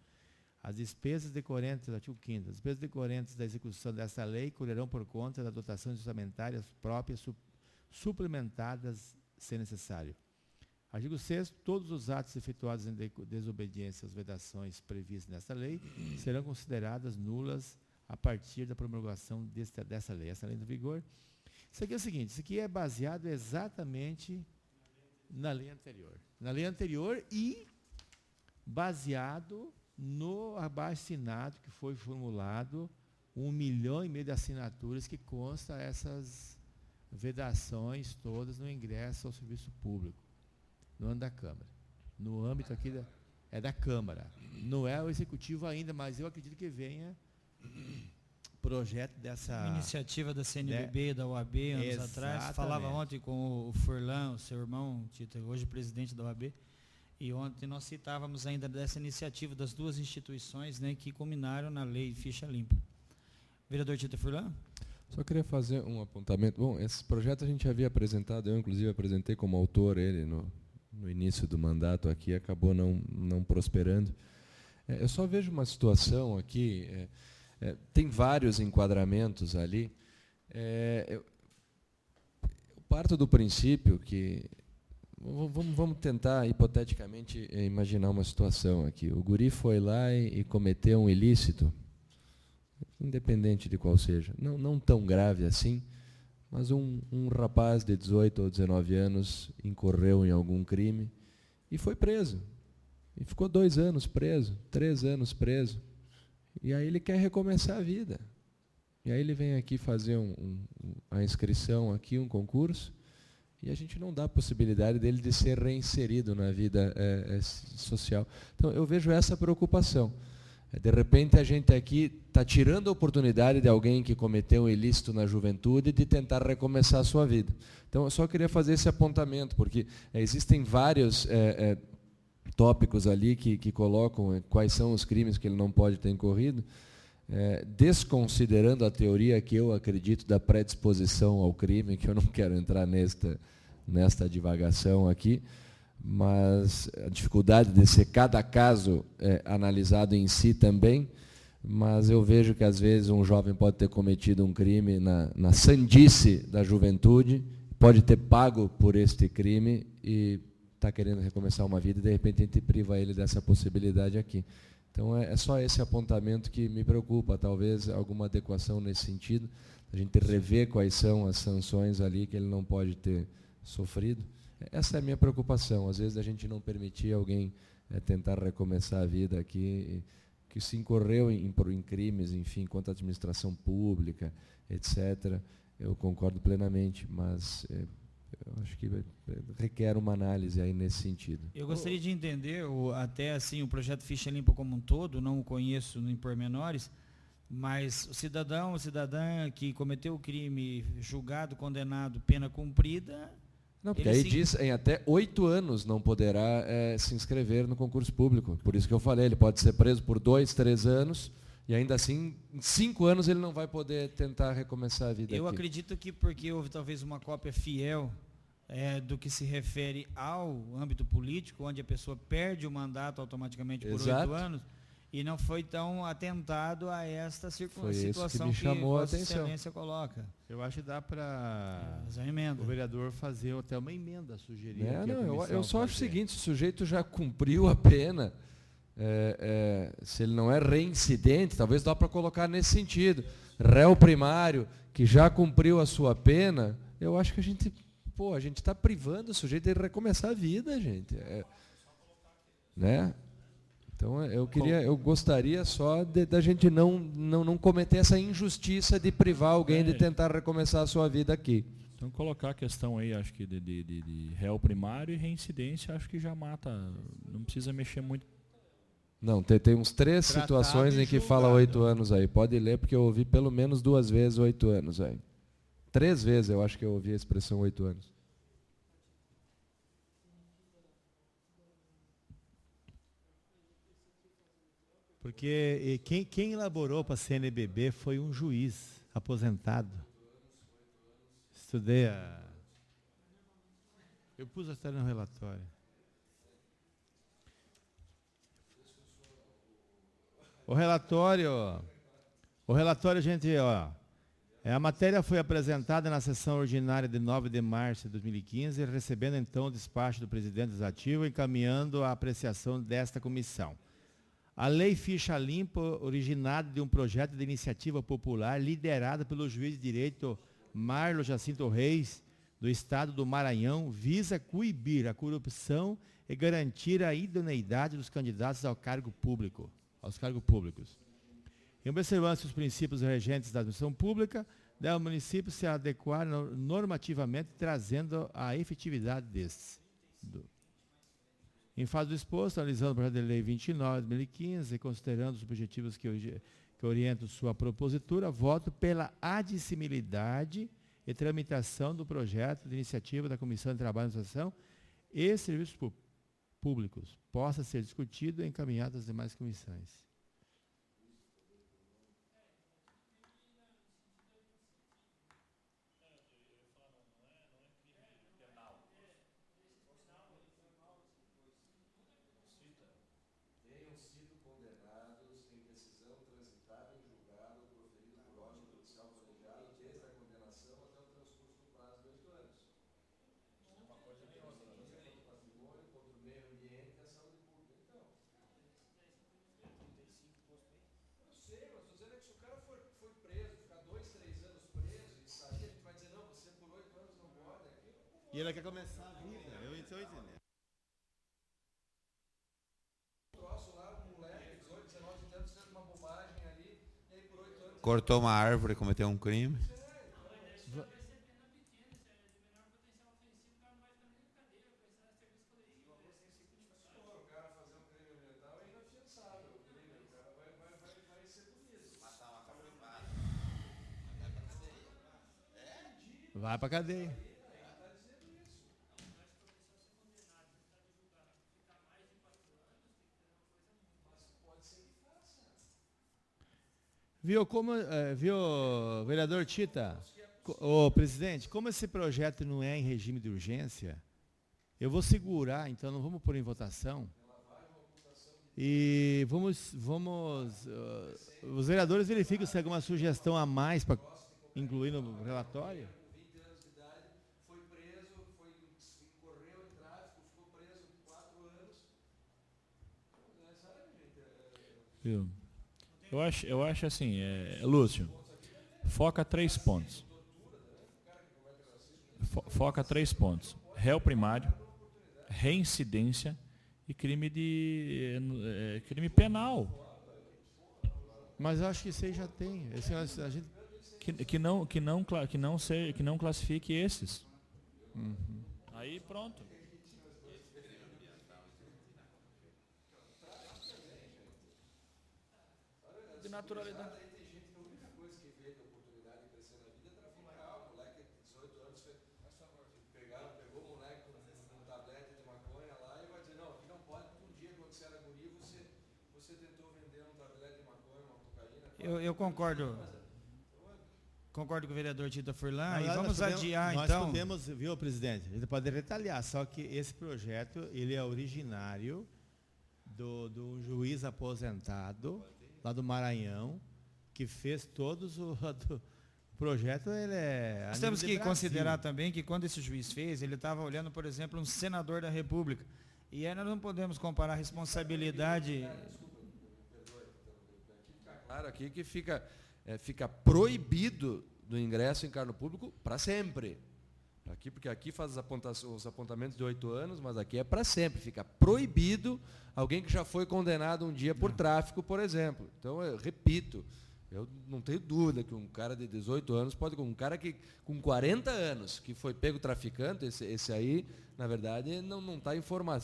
Speaker 2: As despesas decorrentes, artigo 5º, as despesas decorrentes da execução desta lei correrão por conta da dotação orçamentárias próprias suplementadas, se necessário. Artigo 6º, todos os atos efetuados em desobediência às vedações previstas nesta lei serão consideradas nulas a partir da promulgação dessa lei. Essa lei em vigor. Isso aqui é o seguinte, isso aqui é baseado exatamente na lei anterior. Na lei anterior e baseado no abaixo-assinado que foi formulado 1,5 milhão de assinaturas que consta essas vedações todas no ingresso ao serviço público, no âmbito da Câmara. No âmbito aqui da Câmara. Não é o Executivo ainda, mas eu acredito que venha projeto dessa...
Speaker 1: Uma iniciativa da CNBB, da OAB, anos atrás. Falava ontem com o Furlan, o seu irmão, Tito, hoje presidente da OAB, e ontem nós citávamos ainda dessa iniciativa das duas instituições, né, que culminaram na lei Ficha Limpa. Vereador Tito Furlan?
Speaker 5: Só queria fazer um apontamento. Bom, esse projeto a gente havia apresentado, eu inclusive apresentei como autor ele no início do mandato aqui, acabou não prosperando. Eu só vejo uma situação aqui, tem vários enquadramentos ali. Eu parto do princípio que, vamos tentar hipoteticamente imaginar uma situação aqui. O guri foi lá e cometeu um ilícito, independente de qual seja, não tão grave assim, mas um rapaz de 18 ou 19 anos incorreu em algum crime e foi preso. E ficou 2 anos preso, 3 anos preso. E aí ele quer recomeçar a vida. E aí ele vem aqui fazer a inscrição, aqui, um concurso, e a gente não dá a possibilidade dele de ser reinserido na vida social. Então, eu vejo essa preocupação. De repente, a gente aqui está tirando a oportunidade de alguém que cometeu um ilícito na juventude de tentar recomeçar a sua vida. Então, eu só queria fazer esse apontamento, porque existem vários tópicos ali que colocam quais são os crimes que ele não pode ter incorrido, desconsiderando a teoria que eu acredito da predisposição ao crime, que eu não quero entrar nesta divagação aqui, mas a dificuldade de ser cada caso analisado em si também, mas eu vejo que às vezes um jovem pode ter cometido um crime na sandice da juventude, pode ter pago por este crime e está querendo recomeçar uma vida e de repente a gente priva ele dessa possibilidade aqui. Então é só esse apontamento que me preocupa, talvez alguma adequação nesse sentido, a gente rever quais são as sanções ali que ele não pode ter sofrido. Essa é a minha preocupação, às vezes a gente não permitir alguém tentar recomeçar a vida aqui, que se incorreu em crimes, enfim, contra a administração pública, etc. Eu concordo plenamente, mas eu acho que requer uma análise aí nesse sentido.
Speaker 1: Eu gostaria de entender, até assim, o projeto Ficha Limpa como um todo, não o conheço em pormenores, mas o cidadão ou cidadã que cometeu o crime, julgado, condenado, pena cumprida...
Speaker 5: Não, porque aí diz, em até 8 anos não poderá se inscrever no concurso público. Por isso que eu falei, ele pode ser preso por 2, 3 anos, e ainda assim, em 5 anos ele não vai poder tentar recomeçar a vida
Speaker 1: Eu
Speaker 5: aqui.
Speaker 1: acredito que porque houve talvez uma cópia fiel do que se refere ao âmbito político, onde a pessoa perde o mandato automaticamente por 8 anos, e não foi tão atentado a esta situação que Vossa Excelência coloca.
Speaker 2: Eu acho que dá para
Speaker 1: o
Speaker 2: vereador fazer até uma emenda, sugerir.
Speaker 5: Eu só acho o seguinte, se o sujeito já cumpriu a pena, se ele não é reincidente, talvez dá para colocar nesse sentido. Réu primário, que já cumpriu a sua pena, eu acho que a gente está privando o sujeito de recomeçar a vida, gente. Né? Então eu gostaria só da gente não cometer essa injustiça de privar alguém de tentar recomeçar a sua vida aqui.
Speaker 4: Então colocar a questão aí, acho que de réu primário e reincidência, acho que já mata, não precisa mexer muito.
Speaker 5: Não, tem uns 3 situações em que fala 8 anos aí. Pode ler, porque eu ouvi pelo menos 2 vezes 8 anos aí. 3 vezes eu acho que eu ouvi a expressão 8 anos.
Speaker 2: Porque quem elaborou para a CNBB foi um juiz aposentado. Estudei eu pus a história no relatório. O relatório, gente, a matéria foi apresentada na sessão ordinária de 9 de março de 2015, recebendo então o despacho do presidente legislativo, encaminhando a apreciação desta comissão. A Lei Ficha Limpa, originada de um projeto de iniciativa popular liderada pelo juiz de direito Marlo Jacinto Reis, do estado do Maranhão, visa coibir a corrupção e garantir a idoneidade dos candidatos aos cargos públicos. Em observância dos princípios regentes da administração pública, deve o município se adequar normativamente, trazendo a efetividade destes. Em face do exposto, analisando o projeto de lei 29 de 2015 e considerando os objetivos que orientam sua propositura, voto pela admissibilidade e tramitação do projeto de iniciativa da Comissão de Trabalho e Administração e Serviços Públicos, possa ser discutido e encaminhado às demais comissões. E ela quer começar a vida. Eu estou entendendo.
Speaker 3: Cortou uma árvore, cometeu um crime.
Speaker 2: Vai pra cadeia. Viu, vereador Tita, presidente, como esse projeto não é em regime de urgência, eu vou segurar, então não vamos pôr em votação. E os vereadores verificam se tem alguma sugestão a mais para incluir no relatório.
Speaker 4: Viu? Eu acho assim, Lúcio, foca 3 pontos. Foca 3 pontos. Réu primário, reincidência e crime penal.
Speaker 2: Mas eu acho que isso aí já tem. Esse, a gente...
Speaker 4: que não classifique esses. Uhum. Aí pronto. De naturalidade.
Speaker 1: Eu concordo. Concordo com o vereador Tita Furlan. E vamos adiar, então.
Speaker 2: Nós podemos, viu, presidente? A gente pode retalhar, só que esse projeto, ele é originário do juiz aposentado, lá do Maranhão, que fez todos o projeto, ele é...
Speaker 1: Nós temos que considerar também que quando esse juiz fez, ele estava olhando, por exemplo, um senador da República. E aí nós não podemos comparar a responsabilidade...
Speaker 5: Claro aqui que fica proibido do ingresso em cargo público para sempre. Aqui, porque aqui faz os apontamentos de 8 anos, mas aqui é para sempre. Fica proibido alguém que já foi condenado um dia por tráfico, por exemplo. Então, eu repito, eu não tenho dúvida que um cara de 18 anos pode... Um cara que com 40 anos, que foi pego traficante, esse aí, na verdade, não está informado.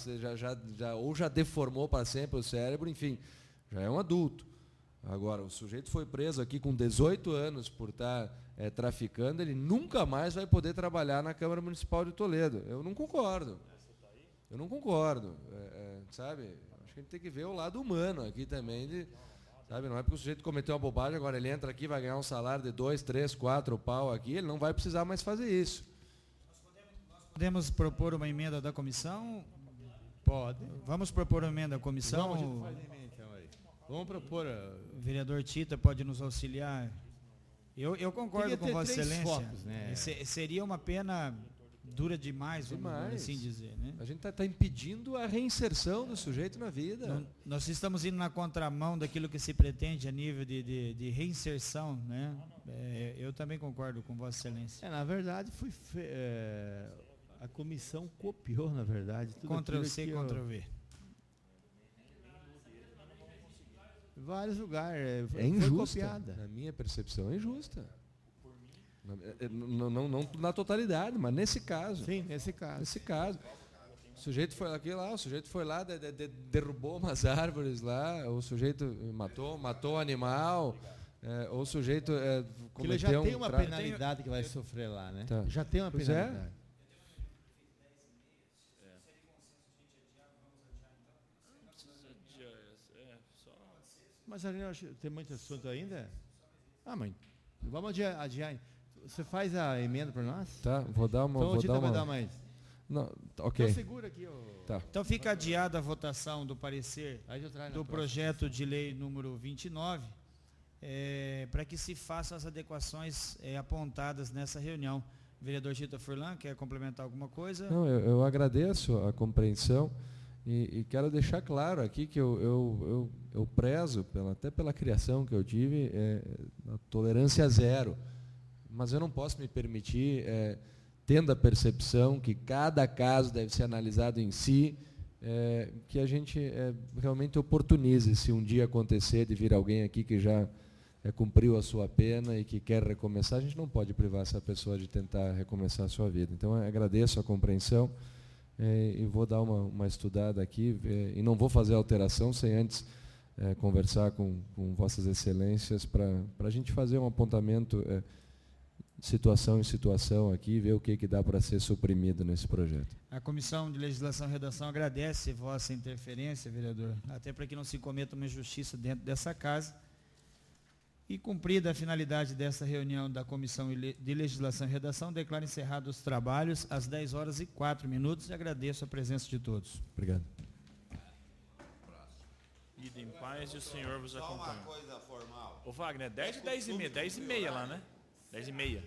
Speaker 5: Ou já deformou para sempre o cérebro, enfim, já é um adulto. Agora, o sujeito foi preso aqui com 18 anos por estar traficando, ele nunca mais vai poder trabalhar na Câmara Municipal de Toledo. Eu não concordo. Eu não concordo. Sabe? Acho que a gente tem que ver o lado humano aqui também. Sabe? Não é porque o sujeito cometeu uma bobagem, agora ele entra aqui, vai ganhar um salário de 2, 3, 4 pau aqui, ele não vai precisar mais fazer isso.
Speaker 1: Nós podemos propor uma emenda da comissão?
Speaker 2: Pode.
Speaker 1: Vamos propor uma emenda da comissão?
Speaker 2: Vamos propor.
Speaker 1: O vereador Tita pode nos auxiliar. Eu concordo com Vossa Excelência.
Speaker 2: Focos, né?
Speaker 1: Seria uma pena dura demais, vamos assim dizer. Né?
Speaker 5: A gente está impedindo a reinserção do sujeito na vida.
Speaker 1: Nós estamos indo na contramão daquilo que se pretende a nível de reinserção. Né? Eu também concordo com Vossa Excelência.
Speaker 2: Na verdade, a comissão copiou, na verdade. Tudo
Speaker 1: Ctrl-C, Ctrl-V.
Speaker 2: Vários lugares.
Speaker 5: É
Speaker 2: Foi
Speaker 5: injusta.
Speaker 2: copiada.
Speaker 5: Na minha percepção, é injusta. Não na totalidade, mas nesse caso.
Speaker 2: Sim, nesse caso.
Speaker 5: Nesse caso. O sujeito foi aqui lá, o sujeito foi lá, derrubou umas árvores lá, o sujeito matou o animal, ou o sujeito
Speaker 2: Porque ele já
Speaker 5: cometeu
Speaker 2: tem uma penalidade que vai sofrer lá, né?
Speaker 5: Tá.
Speaker 2: Já tem uma
Speaker 5: Pois
Speaker 2: penalidade. Mas ali tem muito assunto ainda? Ah, mãe, vamos adiar. Você faz a emenda para nós?
Speaker 5: Tá, vou dar uma.
Speaker 2: Então
Speaker 5: Vou
Speaker 2: o Tita
Speaker 5: dar
Speaker 2: vai
Speaker 5: uma.
Speaker 2: dar mais.
Speaker 5: Não, ok.
Speaker 2: Então segura aqui.
Speaker 5: Tá.
Speaker 1: Então fica adiada a votação do parecer
Speaker 2: Aí eu trago na
Speaker 1: do
Speaker 2: próxima.
Speaker 1: projeto de lei número 29, para que se façam as adequações apontadas nessa reunião. O vereador Tita Furlan, quer complementar alguma coisa?
Speaker 5: Não, eu agradeço a compreensão e quero deixar claro aqui que eu prezo, até pela criação que eu tive, a tolerância zero. Mas eu não posso me permitir, tendo a percepção que cada caso deve ser analisado em si, que a gente realmente oportunize, se um dia acontecer de vir alguém aqui que já cumpriu a sua pena e que quer recomeçar, a gente não pode privar essa pessoa de tentar recomeçar a sua vida. Então, eu agradeço a compreensão e vou dar uma estudada aqui e não vou fazer alteração sem antes conversar com Vossas Excelências para a gente fazer um apontamento situação em situação aqui, ver o que dá para ser suprimido nesse projeto.
Speaker 1: A Comissão de Legislação e Redação agradece vossa interferência, vereador, até para que não se cometa uma injustiça dentro dessa casa. E cumprida a finalidade dessa reunião da Comissão de Legislação e Redação, declaro encerrados os trabalhos às 10h04 e agradeço a presença de todos.
Speaker 5: Obrigado.
Speaker 4: Ida em paz e o Senhor vos acompanhe.
Speaker 3: coisa formal.
Speaker 4: Ô Wagner, 10 e 10h30, 10h30 lá, né? 10h30.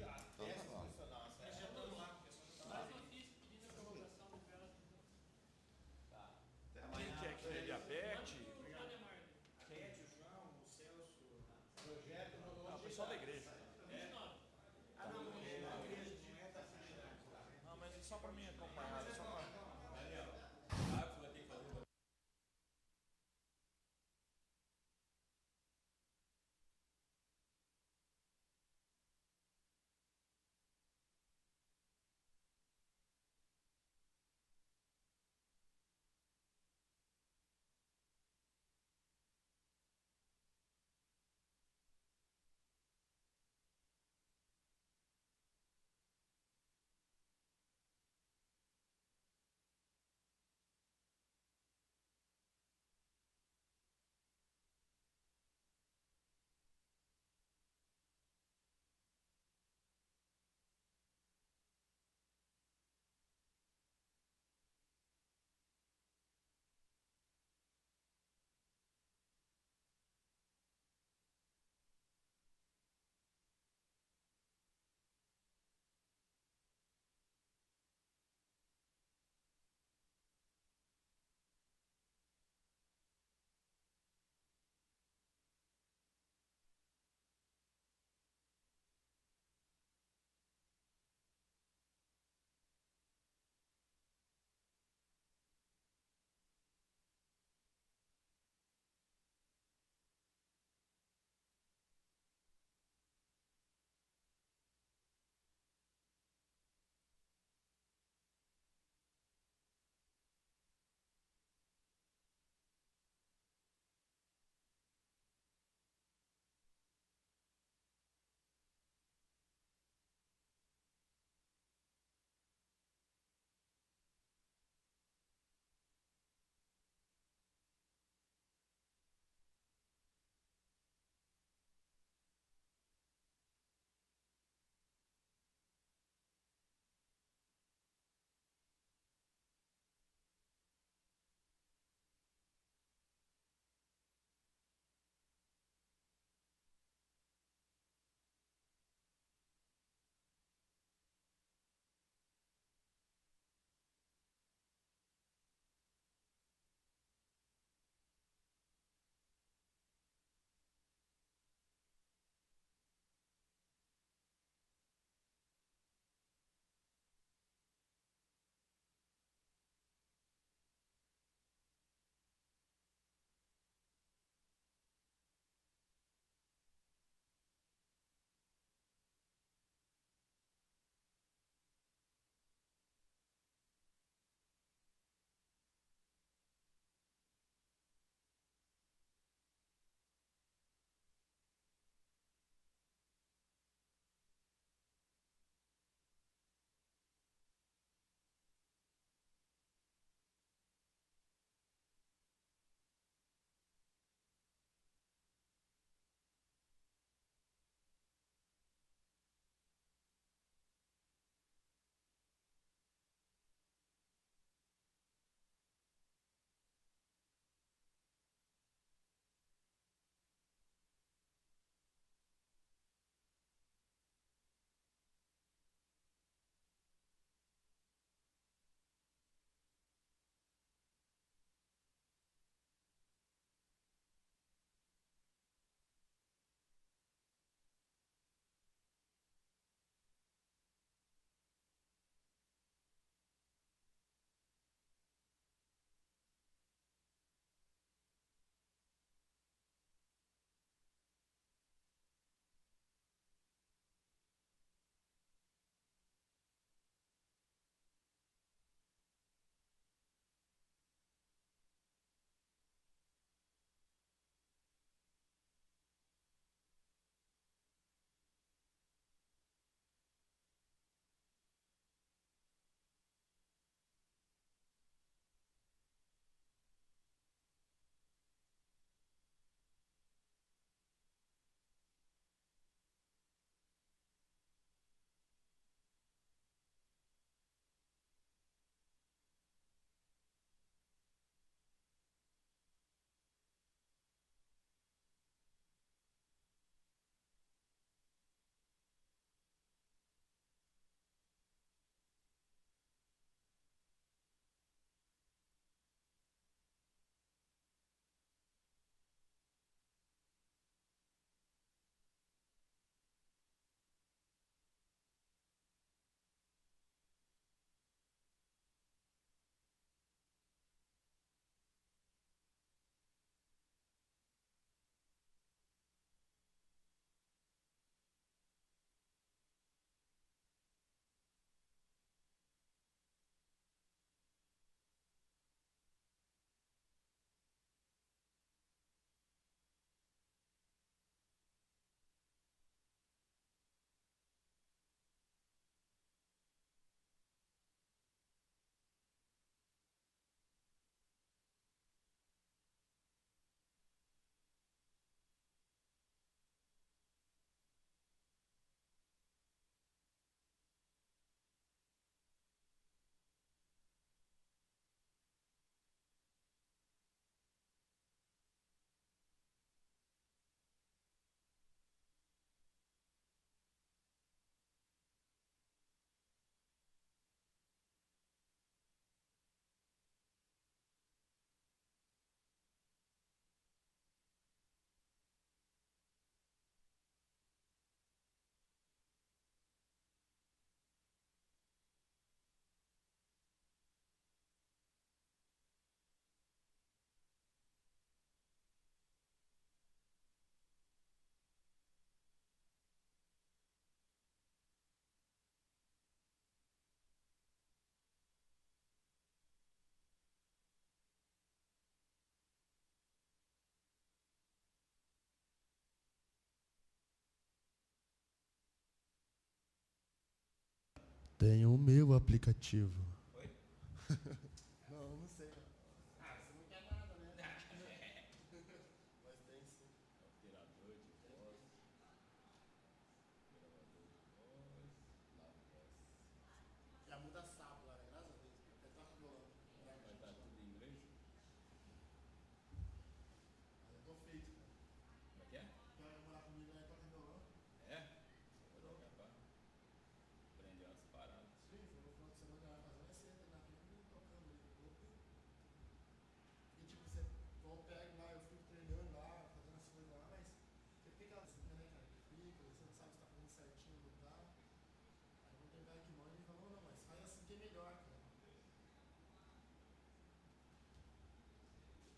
Speaker 6: Tenho o meu aplicativo.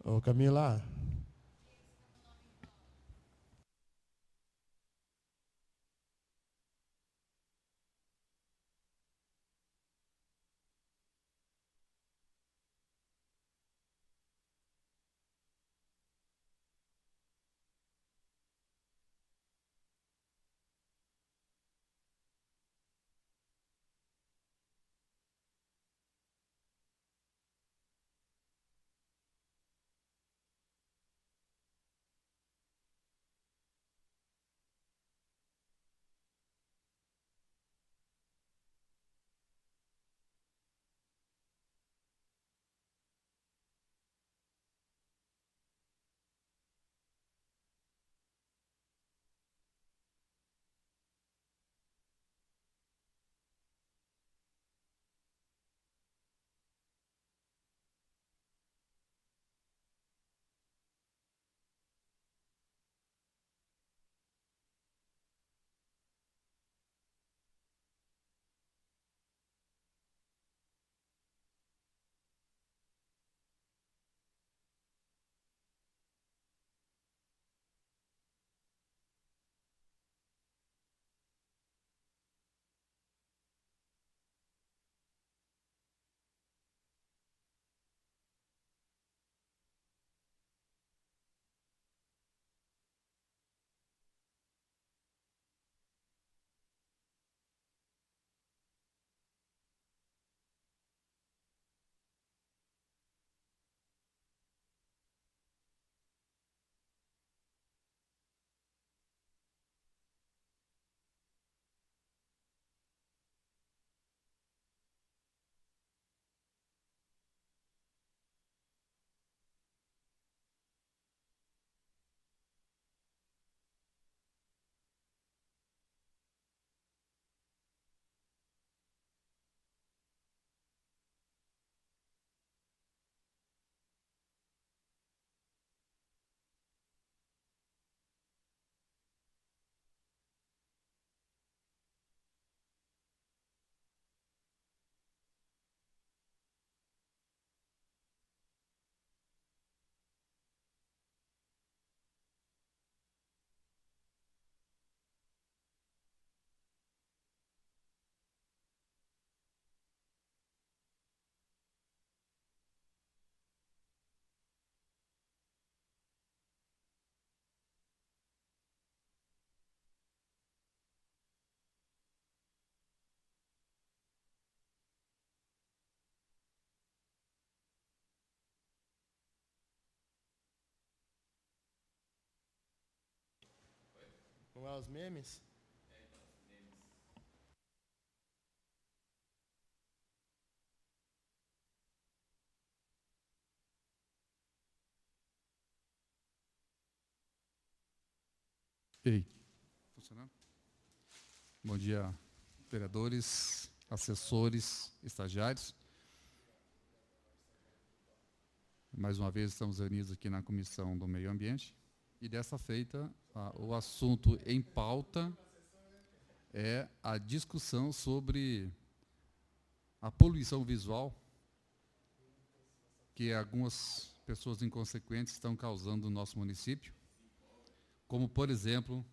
Speaker 6: Ô, Camila. Vamos lá, os memes?
Speaker 7: Ei, funcionando? Bom dia, vereadores, assessores, estagiários. Mais uma vez estamos reunidos aqui na Comissão do Meio Ambiente e dessa feita o assunto em pauta é a discussão sobre a poluição visual que algumas pessoas inconsequentes estão causando no nosso município, como, por exemplo,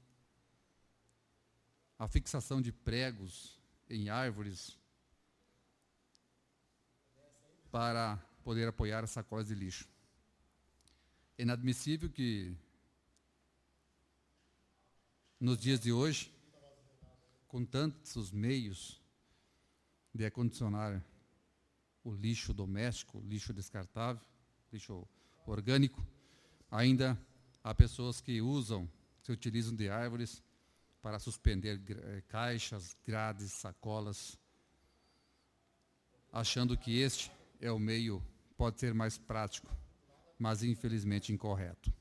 Speaker 7: a fixação de pregos em árvores para poder apoiar as sacolas de lixo. É inadmissível que, nos dias de hoje, com tantos meios de acondicionar o lixo doméstico, lixo descartável, lixo orgânico. Ainda há pessoas que se utilizam de árvores para suspender caixas, grades, sacolas, achando que este é o meio, pode ser mais prático, mas infelizmente incorreto.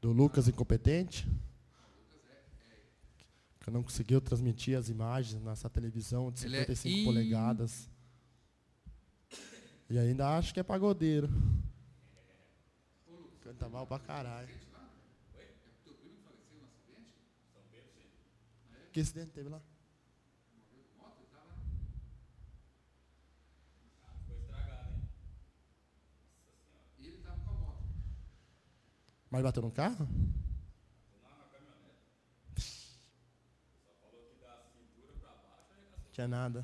Speaker 6: Do Lucas incompetente, que não conseguiu transmitir as imagens nessa televisão de 55 polegadas. E ainda acho que é pagodeiro. Canta mal pra caralho. Que acidente teve lá? Mas bateu no carro? Tinha nada.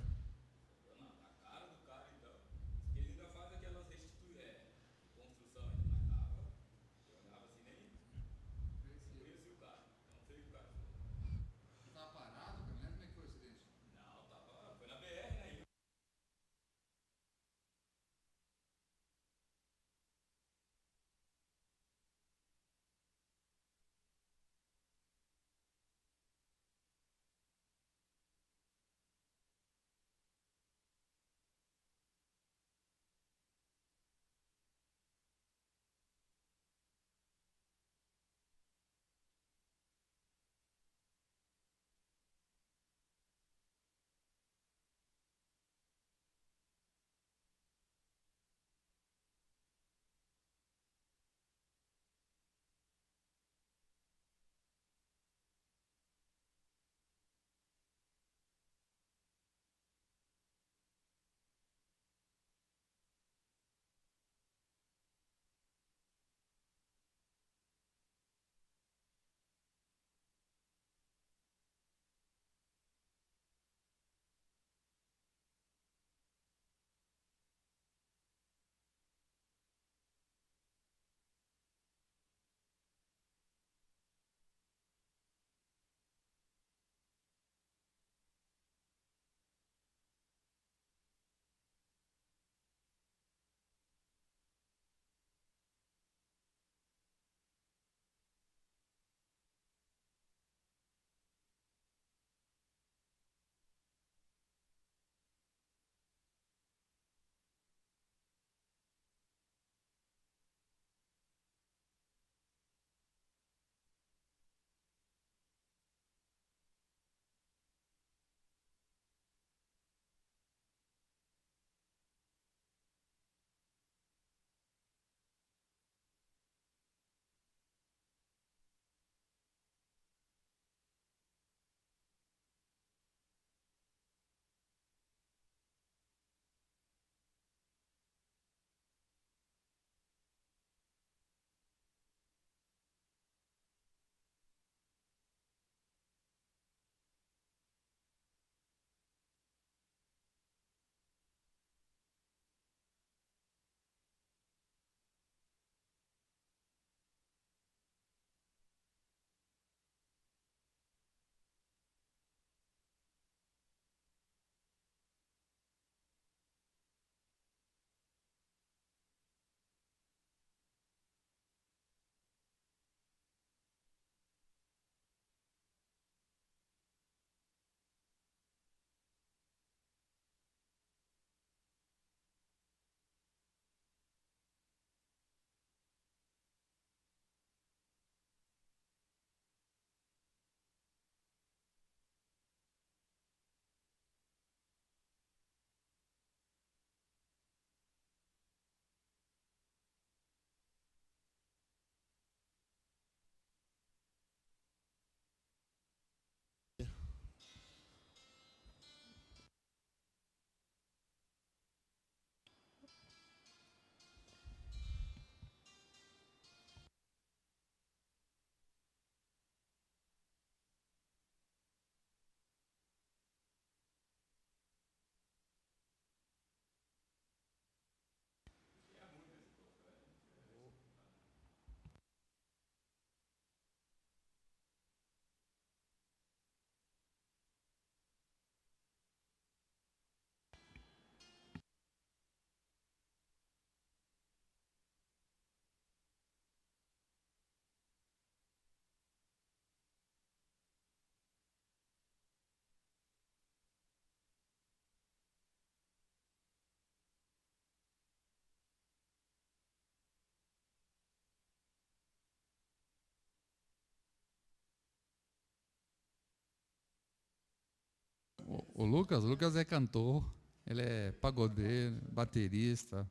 Speaker 7: O Lucas é cantor, ele é pagodeiro, baterista.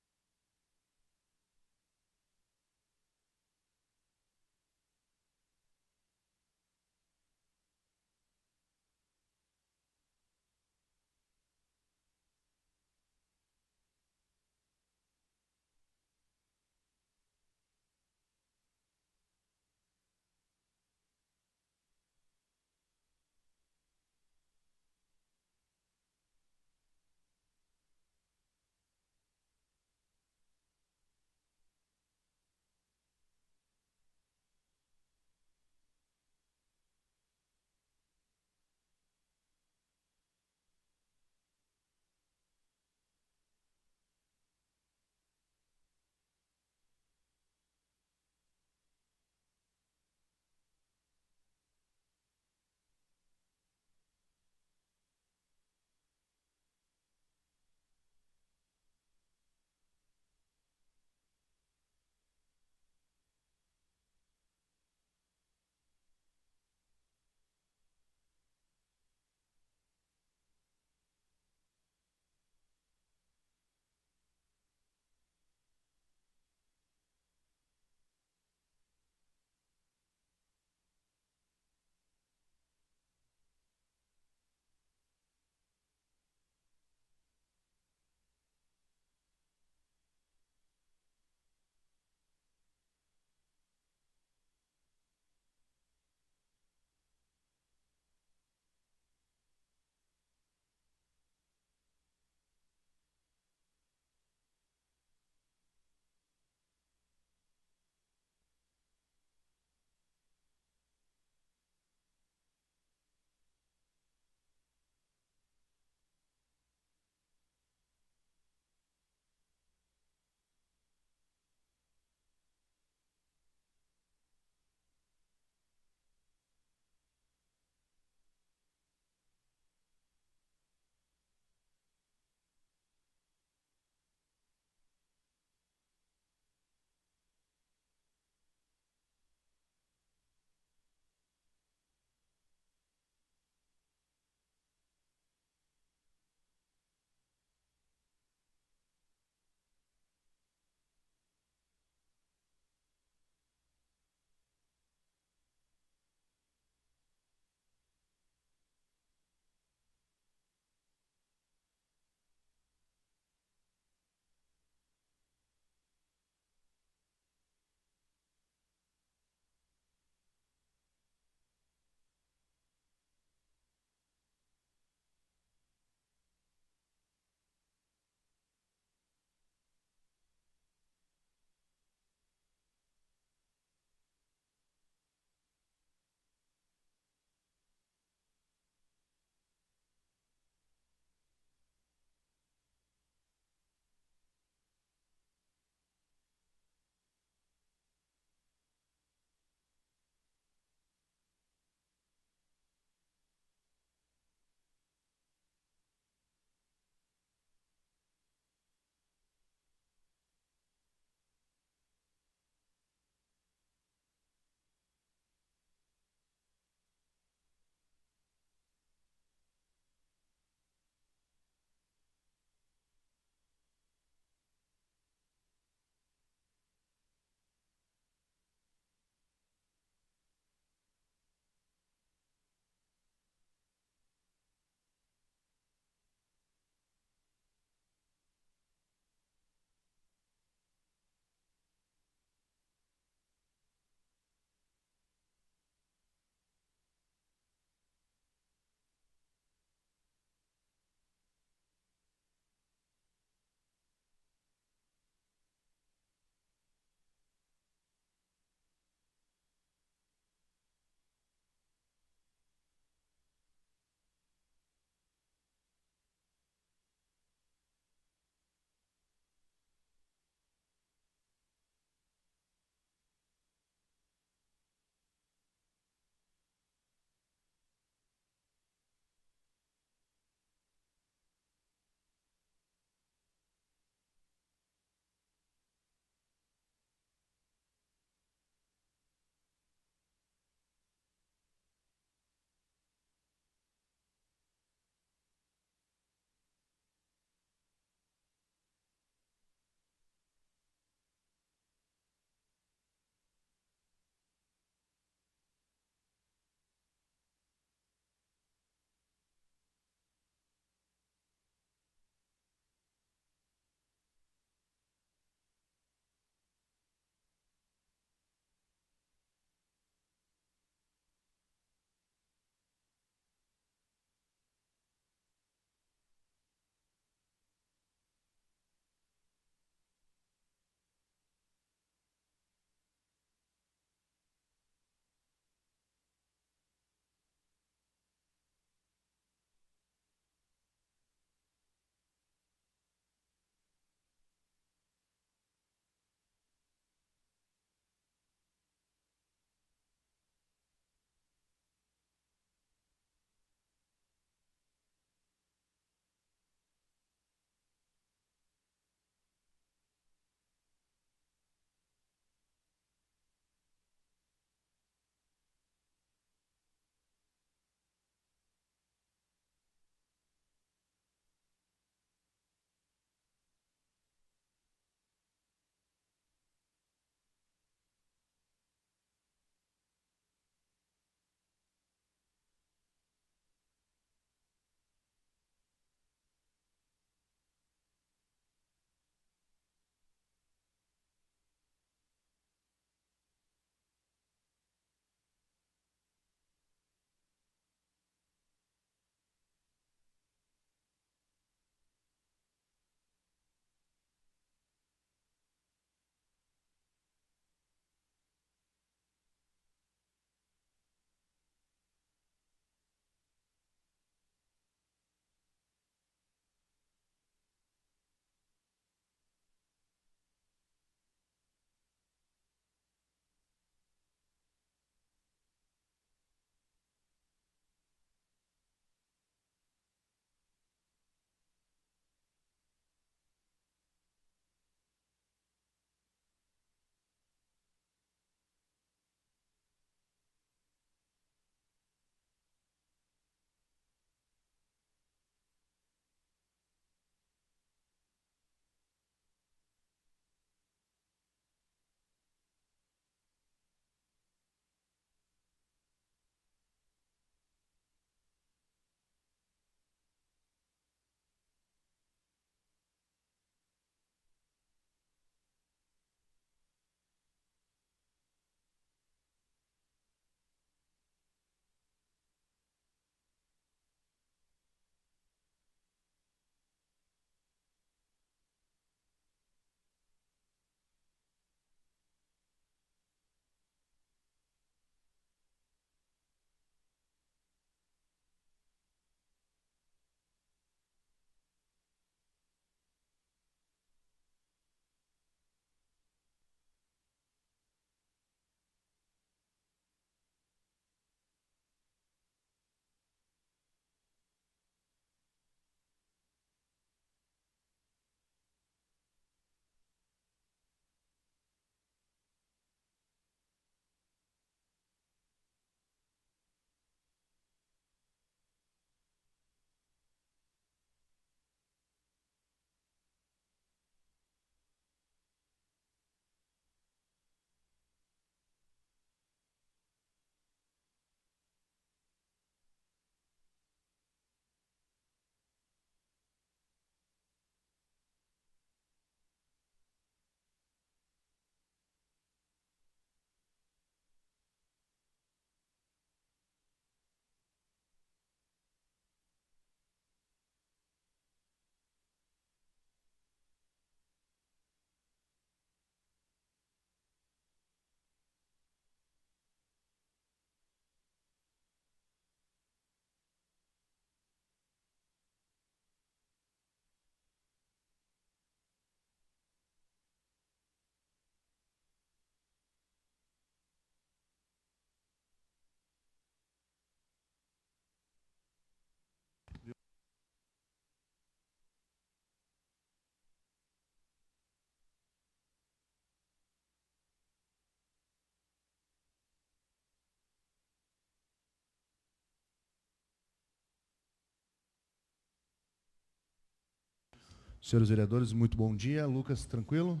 Speaker 8: Senhores vereadores, muito bom dia. Lucas, tranquilo?